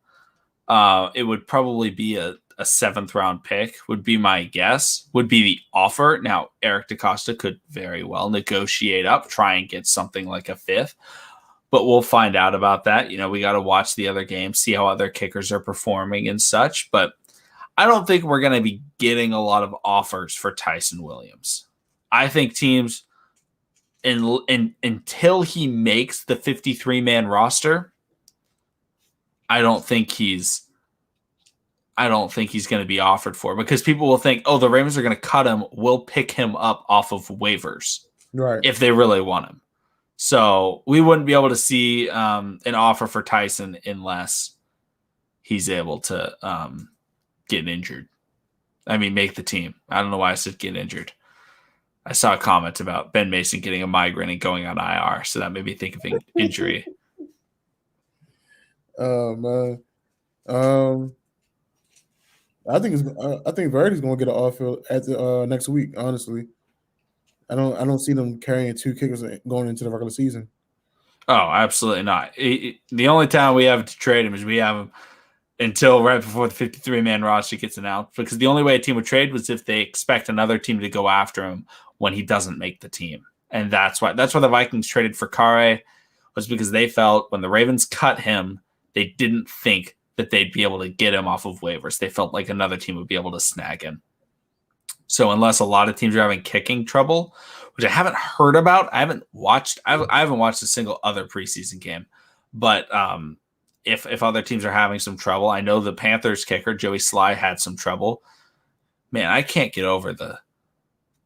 It would probably be a 7th round pick would be my guess, would be the offer. Now, Eric DaCosta could very well negotiate up, try and get something like a 5th, but we'll find out about that. We got to watch the other games, see how other kickers are performing and such, but I don't think we're going to be getting a lot of offers for Tyson Williams. I think teams, until he makes the 53-man roster, I don't think he's going to be offered for, because people will think, oh, the Ravens are going to cut him. We'll pick him up off of waivers, right, if they really want him. So we wouldn't be able to see an offer for Tyson unless he's able to get injured. I mean, make the team. I don't know why I said get injured. I saw a comment about Ben Mason getting a migraine and going on IR, so that made me think of injury. Man. I think Verdi's going to get an offer at the next week. Honestly, I don't see them carrying 2 kickers going into the regular season. Oh, absolutely not. The only time we have to trade him is we have him until right before the 53-man roster gets announced, because the only way a team would trade was if they expect another team to go after him when he doesn't make the team. And that's why the Vikings traded for Kare, was because they felt when the Ravens cut him, they didn't think that they'd be able to get him off of waivers. They felt like another team would be able to snag him. So unless a lot of teams are having kicking trouble, which I haven't heard about, I haven't watched a single other preseason game, but if other teams are having some trouble, I know the Panthers kicker, Joey Sly, had some trouble. Man, I can't get over the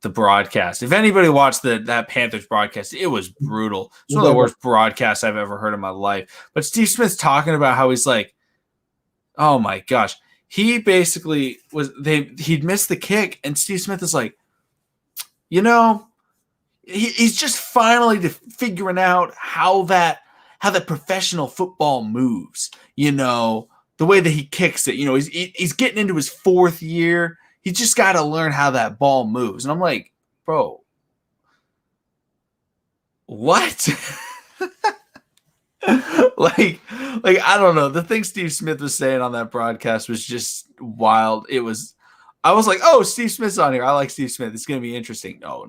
broadcast. If anybody watched that Panthers broadcast, it was brutal. It's one of the worst broadcasts I've ever heard in my life. But Steve Smith's talking about how he's like, oh my gosh. He basically he'd missed the kick, and Steve Smith is like, he's just finally figuring out how that professional football moves. The way that he kicks it. He's getting into his 4th year. He just got to learn how that ball moves. And I'm like, bro, what? like I don't know. The thing Steve Smith was saying on that broadcast was just wild. I was like, oh, Steve Smith's on here. I like Steve Smith. It's going to be interesting. No.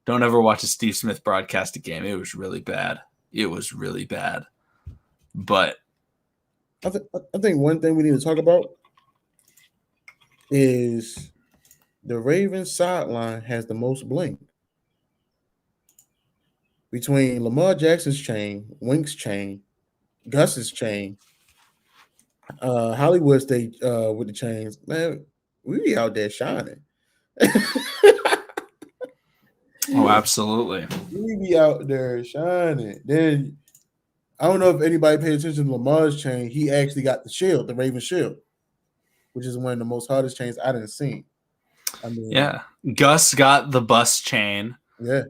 Don't ever watch a Steve Smith broadcast again. It was really bad. But I think one thing we need to talk about is the Ravens sideline has the most bling. Between Lamar Jackson's chain, Wink's chain, Gus's chain, Hollywood State with the chains, man, we be out there shining. Oh, absolutely. We be out there shining. Then I don't know if anybody paid attention to Lamar's chain. He actually got the shield, the Raven shield, which is one of the most hardest chains I didn't see. I mean, yeah. Gus got the bus chain. Yeah.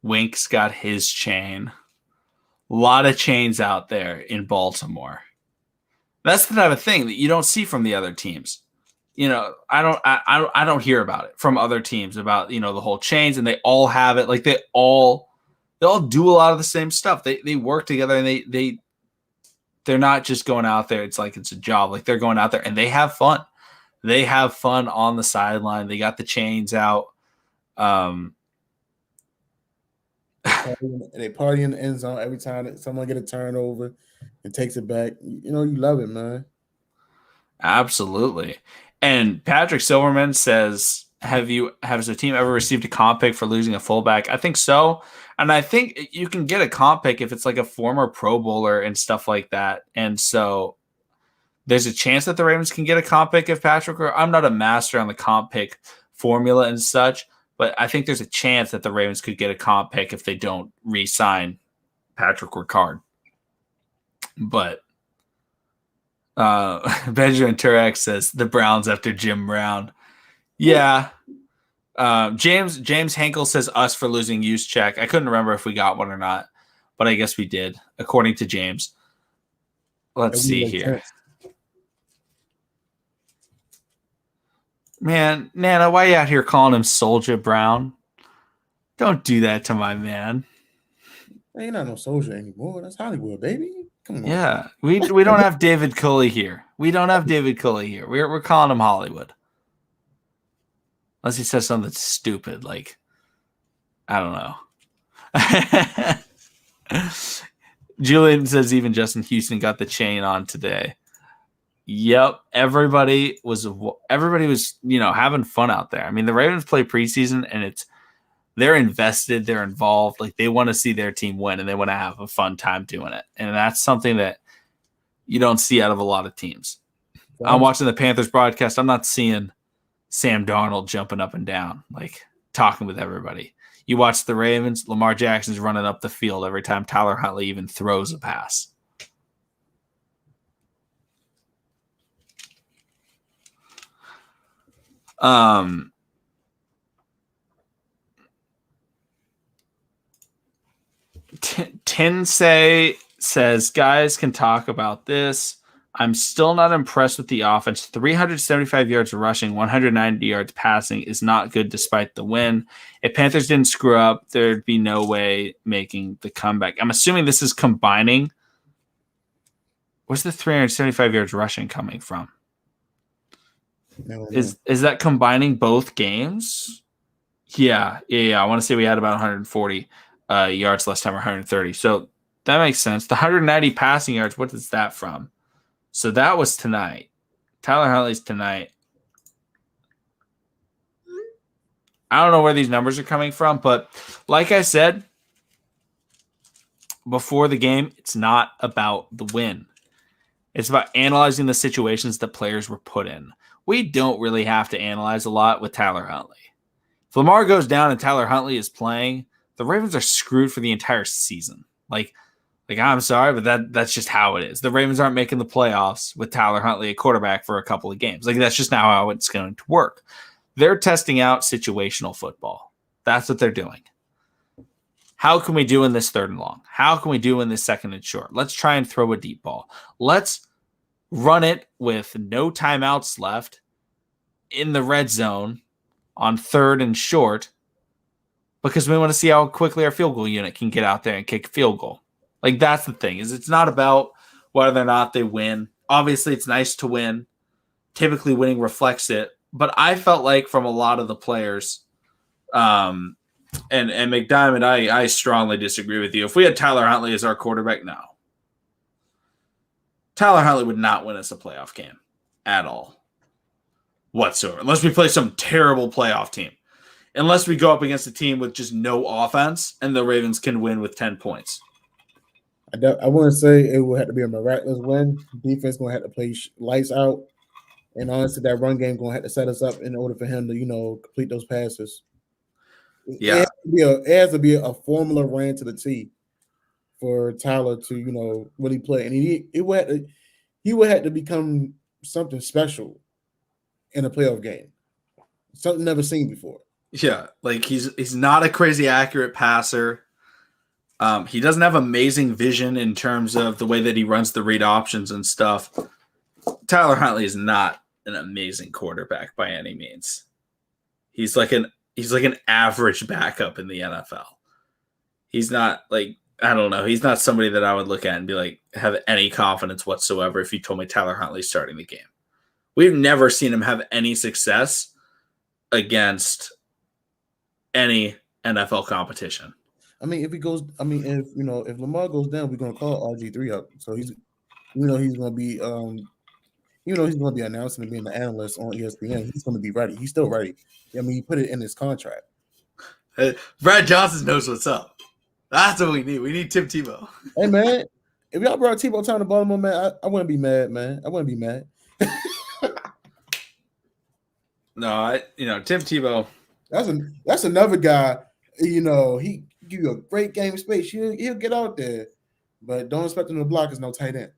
Wink's got his chain. A lot of chains out there in Baltimore. That's the type of thing that you don't see from the other teams. I don't hear about it from other teams about, the whole chains, and they all have it. Like they all do a lot of the same stuff. They work together, and they're not just going out there. It's like it's a job. Like they're going out there and they have fun. They have fun on the sideline. They got the chains out. They party in the end zone every time that someone get a turnover and takes it back. You love it, man. Absolutely. And Patrick Silverman says, has the team ever received a comp pick for losing a fullback? I think so. And I think you can get a comp pick if it's like a former Pro Bowler and stuff like that. And so there's a chance that the Ravens can get a comp pick if Patrick, or I'm not a master on the comp pick formula and such, but I think there's a chance that the Ravens could get a comp pick if they don't re-sign Patrick Ricard. But Benjamin Turek says the Browns after Jim Brown. Yeah. James Henkel says us for losing use check. I couldn't remember if we got one or not, but I guess we did, according to James. Let's see here. Man, Nana, why are you out here calling him Soldier Brown? Don't do that to my man. Ain't not no soldier anymore. That's Hollywood, baby. Come on. Yeah, we don't have David Culley here. We're calling him Hollywood. Unless he says something stupid, like, I don't know. Julian says even Justin Houston got the chain on today. Yep, everybody was having fun out there. I mean, the Ravens play preseason, and they're invested, they're involved. Like they want to see their team win, and they want to have a fun time doing it. And that's something that you don't see out of a lot of teams. I'm watching the Panthers broadcast. I'm not seeing Sam Darnold jumping up and down, like talking with everybody. You watch the Ravens, Lamar Jackson's running up the field every time Tyler Huntley even throws a pass. Tensei says, guys can talk about this. I'm still not impressed with the offense. 375 yards rushing, 190 yards passing is not good despite the win. If Panthers didn't screw up, there'd be no way making the comeback. I'm assuming this is combining. Where's the 375 yards rushing coming from? Is that combining both games? Yeah. I want to say we had about 140 yards last time, or 130. So that makes sense. The 190 passing yards, what is that from? So that was tonight. Tyler Huntley's tonight. I don't know where these numbers are coming from, but like I said before the game, it's not about the win. It's about analyzing the situations that players were put in. We don't really have to analyze a lot with Tyler Huntley. If Lamar goes down and Tyler Huntley is playing, the Ravens are screwed for the entire season. Like I'm sorry, but that's just how it is. The Ravens aren't making the playoffs with Tyler Huntley at quarterback for a couple of games. Like, that's just not how it's going to work. They're testing out situational football. That's what they're doing. How can we do in this 3rd and long? How can we do in this 2nd and short? Let's try and throw a deep ball. Let's run it with no timeouts left in the red zone on 3rd and short, because we want to see how quickly our field goal unit can get out there and kick a field goal. Like, that's the thing, is it's not about whether or not they win. Obviously, it's nice to win. Typically, winning reflects it. But I felt like from a lot of the players, and McDiamond, I strongly disagree with you. If we had Tyler Huntley as our quarterback, no. Tyler Huntley would not win us a playoff game at all whatsoever, unless we play some terrible playoff team. Unless we go up against a team with just no offense and the Ravens can win with 10 points. I wouldn't say it would have to be a miraculous win. Defense going to have to play lights out. And honestly, that run game going to have to set us up in order for him to, complete those passes. Yeah. It has to be a formula ran to the T for Tyler to, really play. And he would have to become something special in a playoff game. Something never seen before. Yeah, like he's not a crazy accurate passer. He doesn't have amazing vision in terms of the way that he runs the read options and stuff. Tyler Huntley is not an amazing quarterback by any means. He's like an average backup in the NFL. He's not like, I don't know. He's not somebody that I would look at and be like, have any confidence whatsoever if you told me Tyler Huntley's starting the game. We've never seen him have any success against any NFL competition. If Lamar goes down, we're gonna call RG3 up. So he's gonna be he's gonna be announcing and being the analyst on ESPN. He's gonna be ready. He's still ready. He put it in his contract. Brad Johnson knows what's up. That's what we need. We need Tim Tebow. Hey man, if y'all brought Tebow down to Baltimore, man, I wouldn't be mad, man. I wouldn't be mad. No, Tim Tebow. That's another guy. He give you a great game space. He'll get out there, but don't expect him to block as no tight end.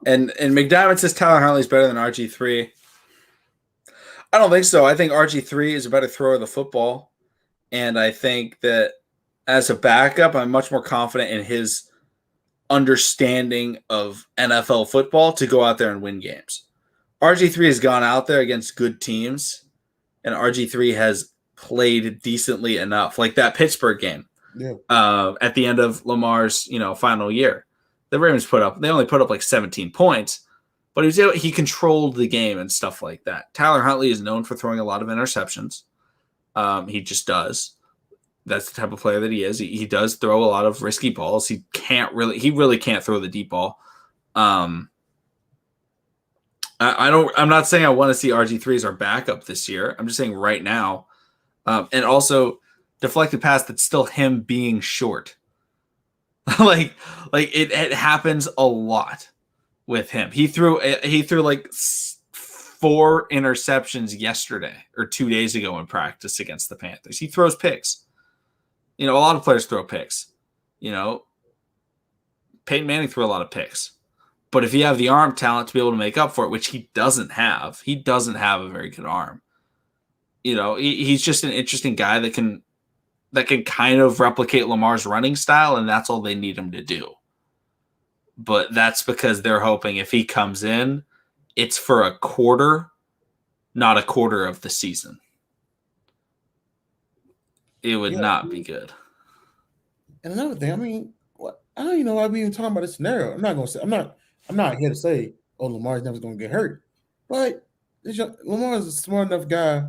And McDiamond says Tyler Huntley's better than RG3. I don't think so. I think RG3 is a better thrower of the football, and I think that as a backup, I'm much more confident in his understanding of NFL football to go out there and win games. RG3 has gone out there against good teams, and RG3 has played decently enough. Like that Pittsburgh game at the end of Lamar's final year. The Ravens only put up like 17 points, but he controlled the game and stuff like that. Tyler Huntley is known for throwing a lot of interceptions. He just does. That's the type of player that he is. He does throw a lot of risky balls. He really can't throw the deep ball. I'm not saying I want to see RG3 as our backup this year. I'm just saying right now. And also deflected pass that's still him being short. like it happens a lot with him. He threw like 4 interceptions yesterday or 2 days ago in practice against the Panthers. He throws picks. A lot of players throw picks. Peyton Manning threw a lot of picks. But if you have the arm talent to be able to make up for it, which he doesn't have a very good arm. He's just an interesting guy that can kind of replicate Lamar's running style, and that's all they need him to do. But that's because they're hoping if he comes in, it's for a quarter, not a quarter of the season. It would not be good. And another thing, I mean, I don't even know why we even talking about this scenario. I'm not here to say, Lamar's never going to get hurt, but Lamar is a smart enough guy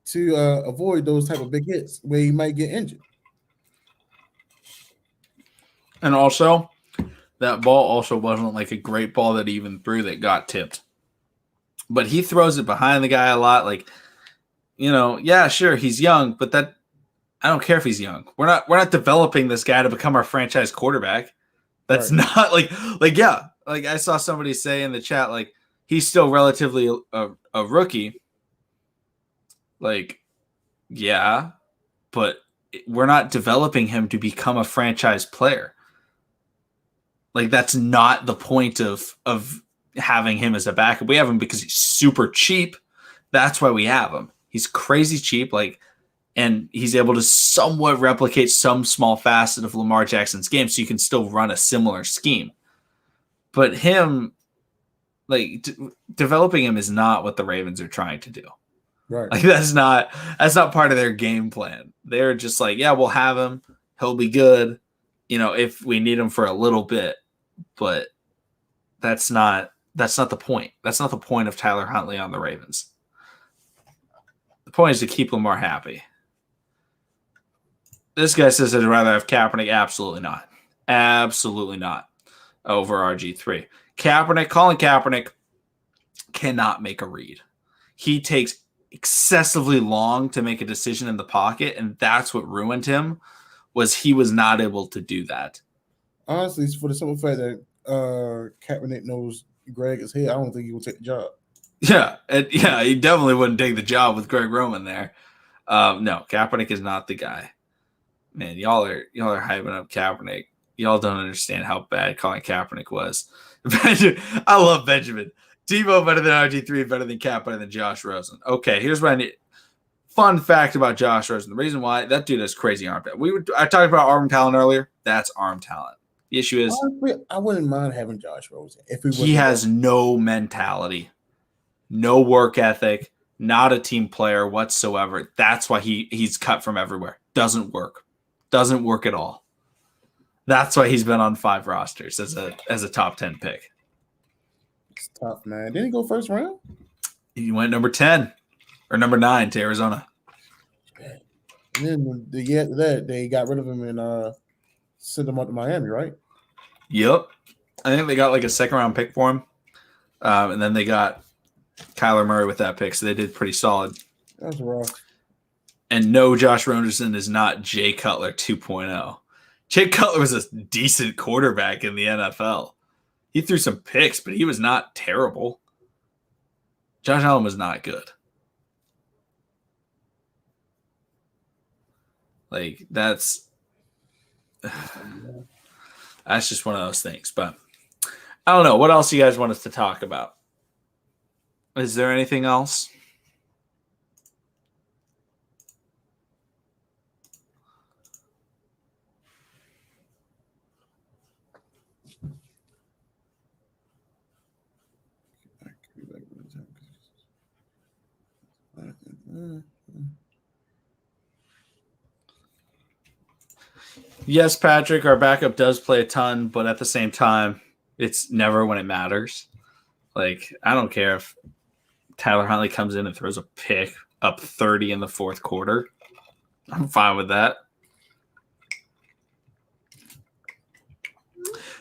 to avoid those type of big hits where he might get injured. And also, that ball also wasn't like a great ball that he even threw that got tipped. But he throws it behind the guy a lot. Like, yeah, sure, he's young, but I don't care if he's young. We're not developing this guy to become our franchise quarterback. That's right. Not like yeah. Like I saw somebody say in the chat, like he's still relatively a rookie. Like, yeah, but we're not developing him to become a franchise player. Like that's not the point of having him as a backup. We have him because he's super cheap. That's why we have him. He's crazy cheap, and he's able to somewhat replicate some small facet of Lamar Jackson's game, so you can still run a similar scheme. But him, developing him is not what the Ravens are trying to do. Right. Like that's not part of their game plan. They're just like, yeah, we'll have him. He'll be good, if we need him for a little bit. But that's not the point. That's not the point of Tyler Huntley on the Ravens. The point is to keep Lamar happy. This guy says I'd rather have Kaepernick. Absolutely not. Absolutely not. Over RG3. Colin Kaepernick cannot make a read. He takes excessively long to make a decision in the pocket, and that's what ruined him, was he was not able to do that. Honestly, for the simple fact that Kaepernick knows Greg is here, I don't think he will take the job. Yeah, he definitely wouldn't take the job with Greg Roman there. No, Kaepernick is not the guy. Man, y'all are hyping up Kaepernick. Y'all don't understand how bad Colin Kaepernick was. I love Benjamin. Tebow better than RG3, better than Cap, better than Josh Rosen. Okay, here's what I need. Fun fact about Josh Rosen. The reason why that dude has crazy arm talent. I talked about arm talent earlier. That's arm talent. The issue is I wouldn't mind having Josh Rosen if he has no mentality, no work ethic, not a team player whatsoever. That's why he's cut from everywhere. Doesn't work at all. That's why he's been on 5 rosters as a top 10 pick. It's tough, man. Didn't he go first round? He went number 10 or number 9 to Arizona. And then the year after that, they got rid of him and sent him out to Miami, right? Yep. I think they got like a 2nd round pick for him. And then they got Kyler Murray with that pick, so they did pretty solid. That's rough. And no, Josh Rosen is not Jay Cutler 2.0. Jay Cutler was a decent quarterback in the NFL. He threw some picks, but he was not terrible. Josh Allen was not good. Like, that's just one of those things. But I don't know. What else do you guys want us to talk about? Is there anything else? Yes, Patrick, our backup does play a ton, but at the same time, it's never when it matters. Like, I don't care if Tyler Huntley comes in and throws a pick up 30 in the 4th quarter. I'm fine with that.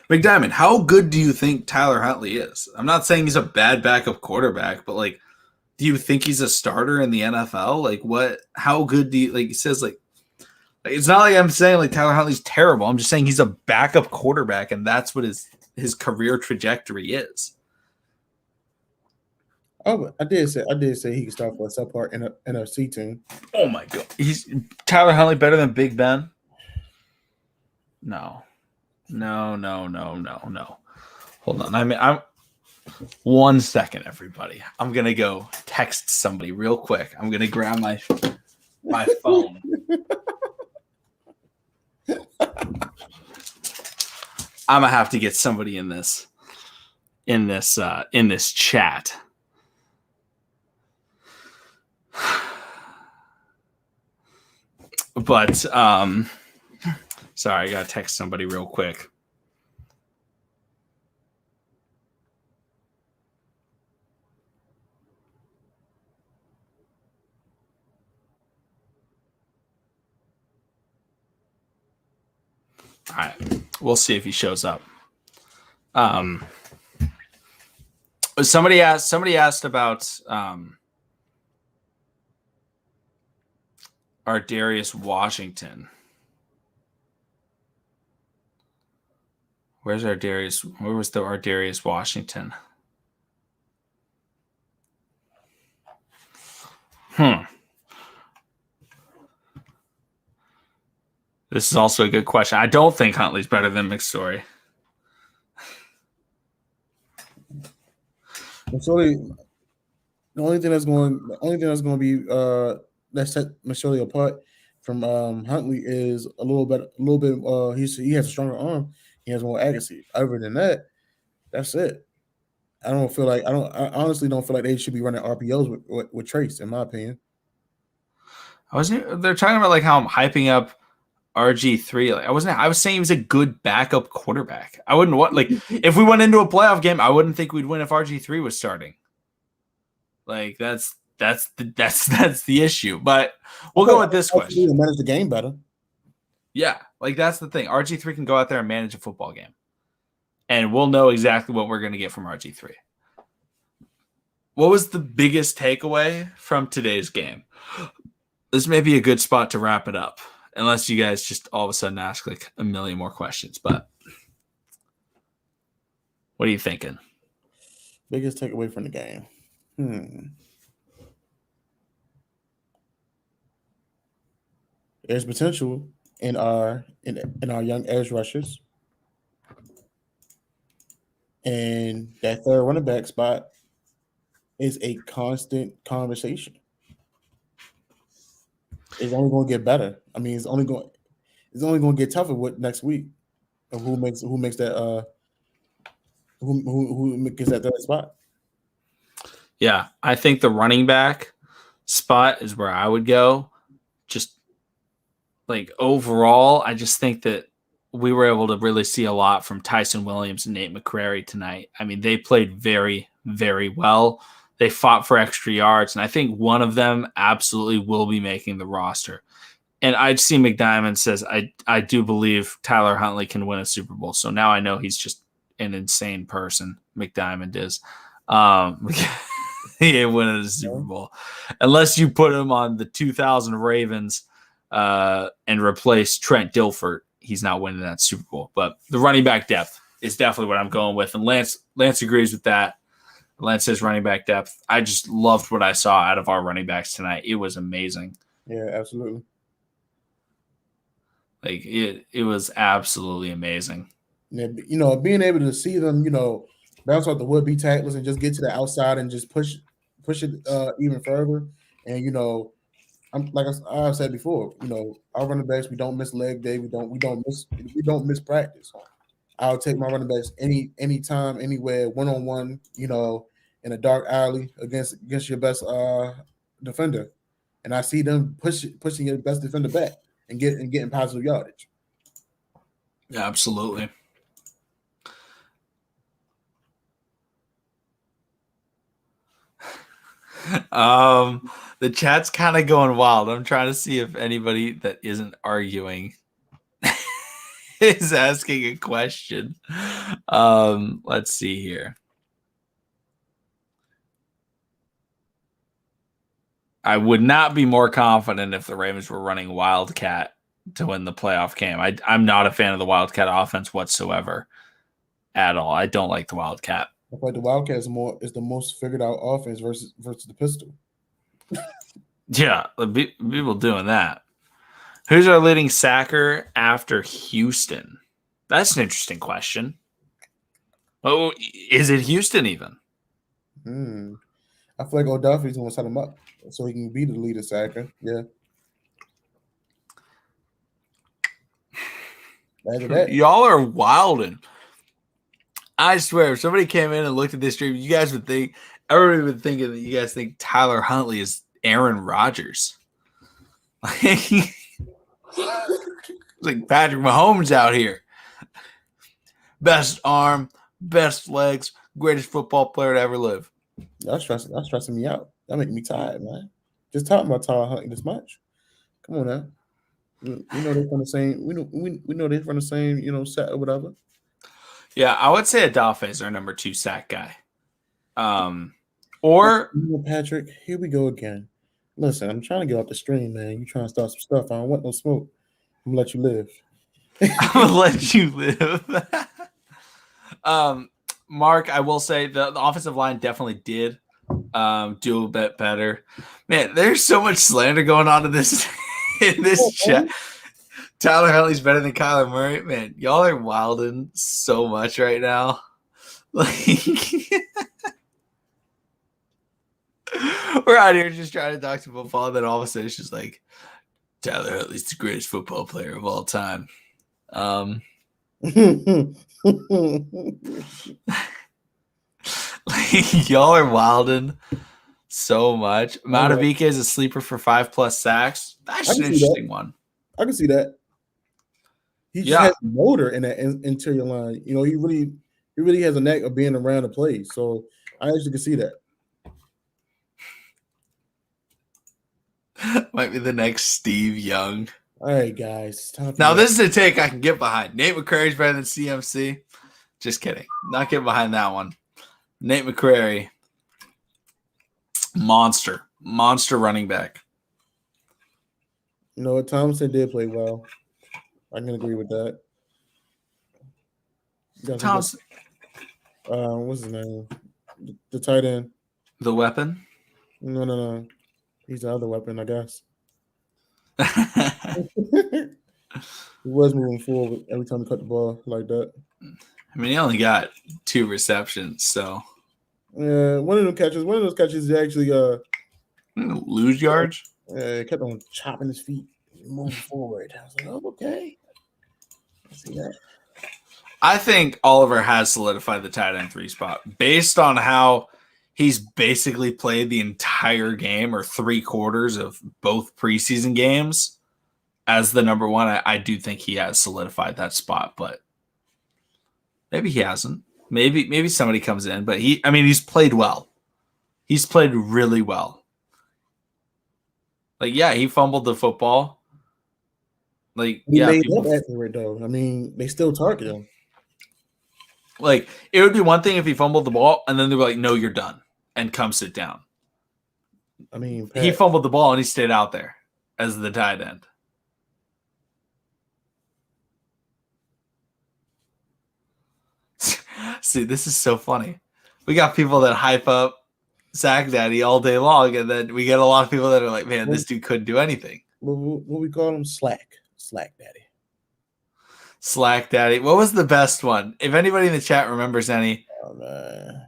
McDiamond, how good do you think Tyler Huntley is? I'm not saying he's a bad backup quarterback, but like, do you think he's a starter in the NFL? Like, how good do you, like, he says, like, it's not like I'm saying like Tyler Huntley's terrible. I'm just saying he's a backup quarterback, and that's what his career trajectory is. Oh, I did say he could start for a subpart in a NFC team. Oh my god, he's Tyler Huntley better than Big Ben? No. Hold on. I'm 1 second, everybody. I'm gonna go text somebody real quick. I'm gonna grab my phone. I'm gonna have to get somebody in this chat. But sorry, I gotta text somebody real quick. All right, we'll see if he shows up. Somebody asked about our Darius Washington. Where's our Darius? Where was our Darius Washington? This is also a good question. I don't think Huntley's better than McSorley. McSorley, the only thing that's going to be that set McSorley apart from Huntley is a little bit. He has a stronger arm. He has more accuracy. Other than that, that's it. I honestly don't feel like they should be running RPOs with Trace, in my opinion. They're talking about like how I'm hyping up RG3. Like I was saying he was a good backup quarterback. I wouldn't want if we went into a playoff game, I wouldn't think we'd win if RG3 was starting. Like that's the issue. But we'll go with this question. To manage the game better. Yeah, like that's the thing. RG3 can go out there and manage a football game. And we'll know exactly what we're going to get from RG3. What was the biggest takeaway from today's game? This may be a good spot to wrap it up, unless you guys just all of a sudden ask like a million more questions. But what are you thinking? Biggest takeaway from the game? There's potential in our young edge rushers. And that third running back spot is a constant conversation. It's only going to get better. I mean, it's only going to get tougher with next week. And who makes that who gets that third spot? Yeah, I think the running back spot is where I would go. Just like overall, I just think that we were able to really see a lot from Tyson Williams and Nate McCrary tonight. I mean, they played very, very well. They fought for extra yards, and I think one of them absolutely will be making the roster. And I'd see McDiamond says, I do believe Tyler Huntley can win a Super Bowl. So now I know he's just an insane person. McDiamond is. He ain't winning a Super Bowl. Unless you put him on the 2000 Ravens and replace Trent Dilfer, he's not winning that Super Bowl. But the running back depth is definitely what I'm going with. And Lance agrees with that. Lance says running back depth. I just loved what I saw out of our running backs tonight. It was amazing. Yeah, absolutely. Like it was absolutely amazing. Yeah, being able to see them, bounce off the would-be tacklers and just get to the outside and just push it even further. And I've said before, our running backs, we don't miss leg day, we don't miss practice. I'll take my running backs anytime, anywhere, one-on-one, in a dark alley against your best defender, and I see them pushing your best defender back and getting positive yardage. Yeah, absolutely. The chat's kind of going wild. I'm trying to see if anybody that isn't arguing is asking a question. Let's see here. I would not be more confident if the Ravens were running Wildcat to win the playoff game. I'm not a fan of the Wildcat offense whatsoever at all. I don't like the Wildcat. I feel like the Wildcat is the most figured out offense versus the pistol. Yeah, people doing that. Who's our leading sacker after Houston? That's an interesting question. Oh, is it Houston even? I feel like O'Duffy's going to set him up so he can be the leader sacker. Yeah. After that, Y'all are wilding. I swear, if somebody came in and looked at this stream, you guys would think, everybody would think that you guys think Tyler Huntley is Aaron Rodgers. Like Patrick Mahomes out here. Best arm, best legs, greatest football player to ever live. that's stressing me out. That making me tired, man. Just talking about Tyler Huntley this much. Come on now. We know they're from the same. We know they're from the same, set or whatever. Yeah, I would say Adolphe is our number 2 sack guy. Or Patrick, here we go again. Listen, I'm trying to get off the stream, man. You trying to start some stuff? I don't want no smoke. I'm gonna let you live. I'm gonna let you live. Mark, I will say the offensive line definitely did do a bit better. Man, there's so much slander going on in this chat. Tyler Huntley's better than Kyler Murray. Man, y'all are wilding so much right now. Like we're out here just trying to talk to football, and then all of a sudden it's just like Tyler Huntley's the greatest football player of all time. Like, y'all are wilding so much. Maravika is a sleeper for 5+ sacks. That's an interesting one. I can see that. He just has a motor in that interior line. He really has a knack of being around the play. So I actually can see that. Might be the next Steve Young. All right, guys. Now, this is a take I can get behind. Nate McCrary's better than CMC. Just kidding. Not getting behind that one. Nate McCrary. Monster running back. You know what? Thompson did play well. I can agree with that. Thompson. What's his name? The tight end. The weapon? No. He's the other weapon, I guess. He was moving forward every time he cut the ball like that. I mean, he only got 2 receptions, so. Yeah, one of those catches is actually lose yards. He kept on chopping his feet, moving forward. I was like, oh, okay. I see that. I think Oliver has solidified the tight end 3 spot based on how he's basically played the entire game or 3/4 of both preseason games as the number 1. I do think he has solidified that spot, but maybe he hasn't. Maybe somebody comes in, but he's played well. He's played really well. Like, yeah, he fumbled the football. Like, he made up after it, though. I mean, they still target him. Like, it would be one thing if he fumbled the ball and then they were like, no, you're done, and come sit down. I mean, he fumbled the ball and he stayed out there as the tight end. See, this is so funny. We got people that hype up Sack Daddy all day long, and then we get a lot of people that are like, man, this dude couldn't do anything. What we call him? Slack Daddy. Slack Daddy. What was the best one? If anybody in the chat remembers any. Oh, man.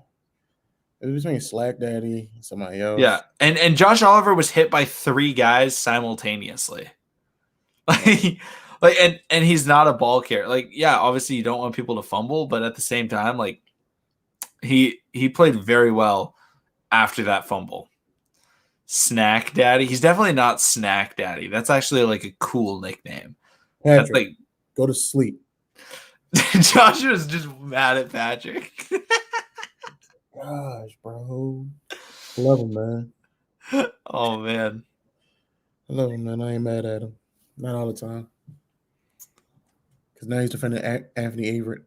It was between Slack Daddy and somebody else. Yeah, and Josh Oliver was hit by 3 guys simultaneously. And he's not a ball carrier. Like, yeah, obviously you don't want people to fumble, but at the same time, like, he played very well after that fumble. Snack Daddy. He's definitely not Snack Daddy. That's actually like a cool nickname. Patrick, that's like, go to sleep. Josh was just mad at Patrick. Gosh, bro. I love him, man. Oh, man. I love him, man. I ain't mad at him. Not all the time. Because now he's defending Anthony Averett.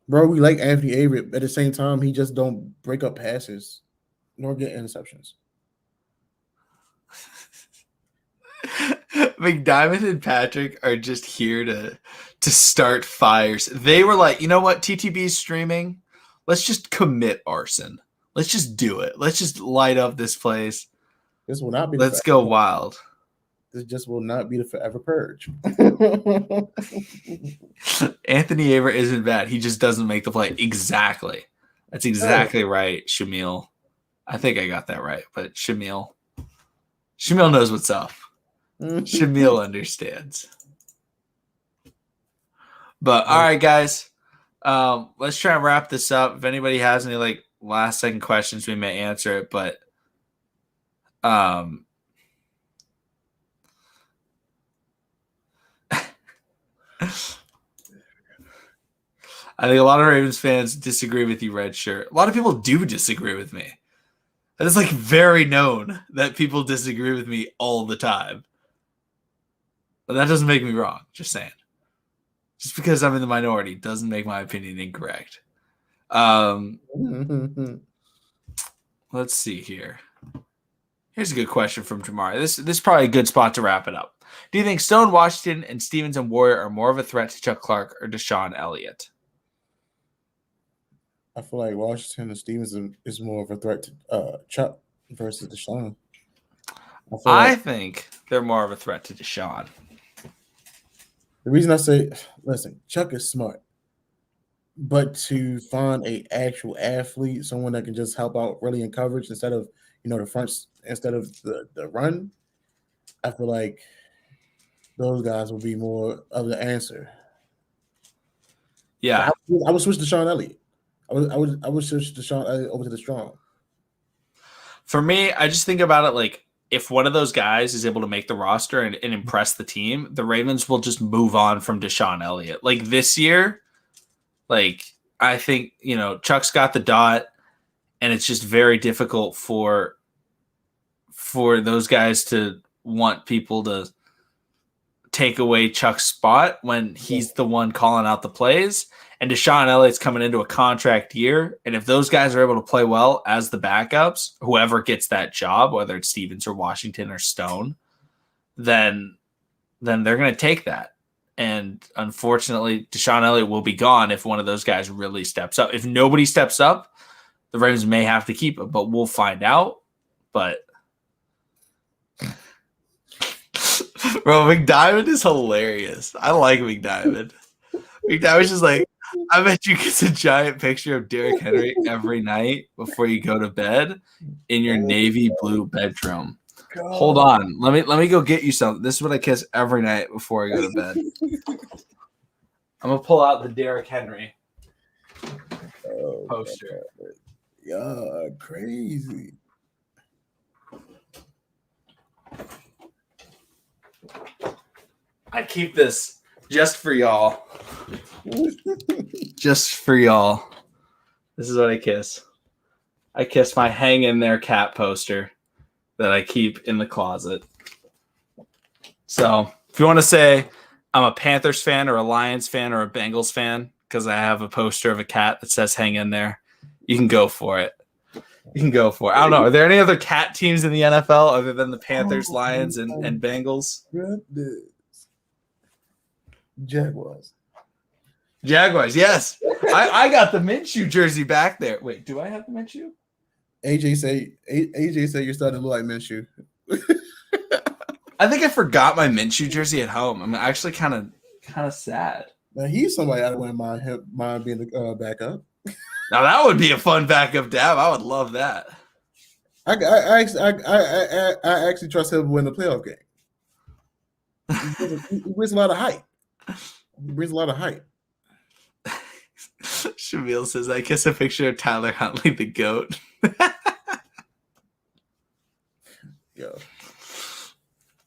Bro, we like Anthony Averett. At the same time, he just don't break up passes nor get interceptions. McDiamond and Patrick are just here to start fires. They were like, you know what? TTB's streaming. Let's just commit arson. Let's just do it. Let's just light up this place. This will not be. Let's go wild. This just will not be the forever purge. Anthony Aver isn't bad. He just doesn't make the play. Exactly. That's exactly right, Shamil. I think I got that right, but Shamil knows what's up. Shamil understands. But all right, guys, let's try and wrap this up. If anybody has any like last second questions, we may answer it. But I think a lot of Ravens fans disagree with you, Red Shirt. A lot of people do disagree with me. That is like very known that people disagree with me all the time. But that doesn't make me wrong. Just saying. Just because I'm in the minority doesn't make my opinion incorrect. Let's see here. Here's a good question from Jamari. This is probably a good spot to wrap it up. Do you think Stone, Washington, and Stevens and Warrior are more of a threat to Chuck Clark or Deshaun Elliott? I feel like Washington and Stevens is more of a threat to Chuck versus Deshaun. I think they're more of a threat to Deshaun. The reason I say, listen, Chuck is smart, but to find a actual athlete, someone that can just help out really in coverage instead of the fronts, instead of the run, I feel like those guys will be more of the answer. Yeah, I would switch to Deshaun Elliott. I would switch Deshaun Elliott over to the strong. For me, I just think about it like if one of those guys is able to make the roster and impress the team, the Ravens will just move on from Deshaun Elliott. Like this year, like I think, Chuck's got the dot, and it's just very difficult for those guys to want people to take away Chuck's spot when he's the one calling out the plays. And Deshaun Elliott's coming into a contract year. And if those guys are able to play well as the backups, whoever gets that job, whether it's Stevens or Washington or Stone, then they're going to take that. And unfortunately, Deshaun Elliott will be gone if one of those guys really steps up. If nobody steps up, the Ravens may have to keep him, but we'll find out. But bro, McDiamond is hilarious. I like McDiamond. McDiamond's just like, I bet you get a giant picture of Derrick Henry every night before you go to bed in your navy blue bedroom. God. Hold on. Let me go get you something. This is what I kiss every night before I go to bed. I'm going to pull out the Derrick Henry poster. Yeah, crazy. I keep this just for y'all. Just for y'all. This is what I kiss. I kiss my hang in there cat poster that I keep in the closet. So if you want to say I'm a Panthers fan or a Lions fan or a Bengals fan because I have a poster of a cat that says hang in there, you can go for it. I don't know. Are there any other cat teams in the NFL other than the Panthers, Lions, and Bengals? Goodness. Jaguars, yes. I got the Minshew jersey back there. Wait, do I have the Minshew? AJ say you're starting to look like Minshew. I think I forgot my Minshew jersey at home. I'm actually kind of sad. Now he's somebody I wouldn't mind being the backup. Now that would be a fun backup dab. I would love that. I actually trust him to win the playoff game. He brings a lot of hype. Shamil says, I kiss a picture of Tyler Huntley, the GOAT. Yo.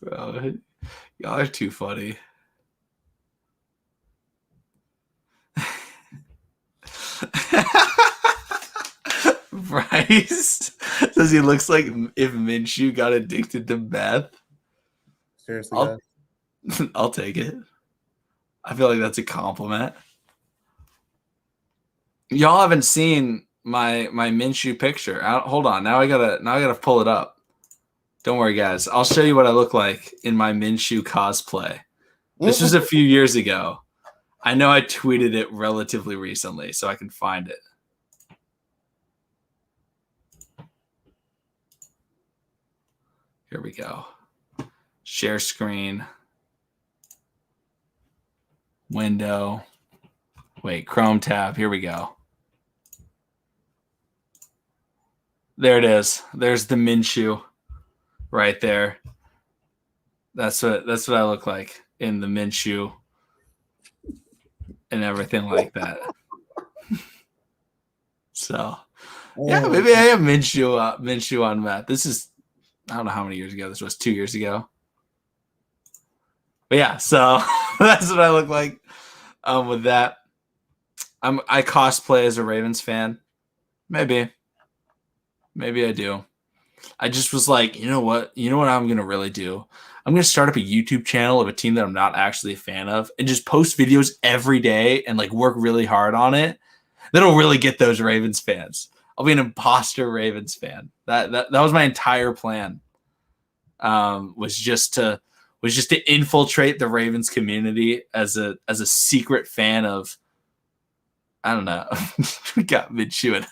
Bro, y'all are too funny. Bryce says he looks like if Minshew got addicted to meth. Seriously, I'll take it. I feel like that's a compliment. Y'all haven't seen my Minshew picture. Hold on. Now I gotta pull it up. Don't worry, guys. I'll show you what I look like in my Minshew cosplay. This was a few years ago. I know I tweeted it relatively recently, so I can find it. Here we go. Share screen. Window. Wait, Chrome tab. Here we go. There it is. There's the Minshew right there. That's what I look like in the Minshew and everything like that. So, yeah, maybe I am Minshew on Matt. This is, I don't know how many years ago. This was 2 years ago. But yeah, so that's what I look like with that. I cosplay as a Ravens fan. Maybe I do. I just was like, you know what I'm going to really do? I'm going to start up a YouTube channel of a team that I'm not actually a fan of and just post videos every day and like work really hard on it. That'll really get those Ravens fans. I'll be an imposter Ravens fan. That was my entire plan. Was just to infiltrate the Ravens community as a secret fan of, I don't know. We got Minshew.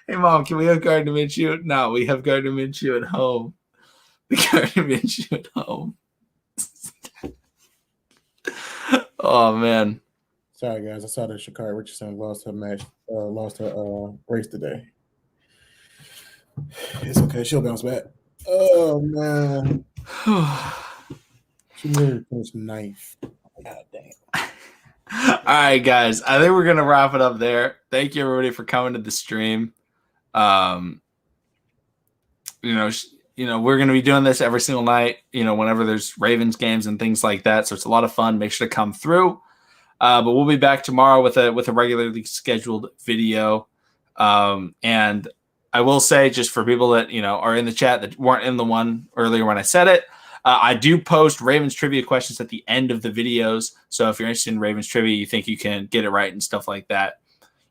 Hey, Mom, can we have Gardner Minshew? No, we have Gardner Minshew at home. We Gardner Minshew at home. Oh, man. Sorry, guys. I saw that Sha'Carri Richardson lost her race today. It's okay. She'll bounce back. Oh, man. She literally finished ninth. God damn. All right, guys. I think we're going to wrap it up there. Thank you, everybody, for coming to the stream. We're going to be doing this every single night, whenever there's Ravens games and things like that. So it's a lot of fun. Make sure to come through. But we'll be back tomorrow with a regularly scheduled video. And I will say, just for people that, are in the chat that weren't in the one earlier when I said it, I do post Ravens trivia questions at the end of the videos. So if you're interested in Ravens trivia, you think you can get it right and stuff like that,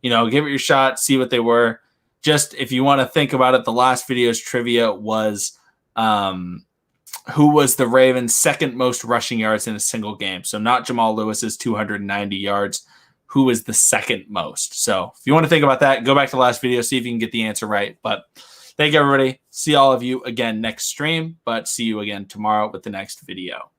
give it your shot, see what they were. Just if you want to think about it, the last video's trivia was who was the Ravens' second most rushing yards in a single game. So not Jamal Lewis's 290 yards. Who was the second most? So if you want to think about that, go back to the last video, see if you can get the answer right. But thank you, everybody. See all of you again next stream, but see you again tomorrow with the next video.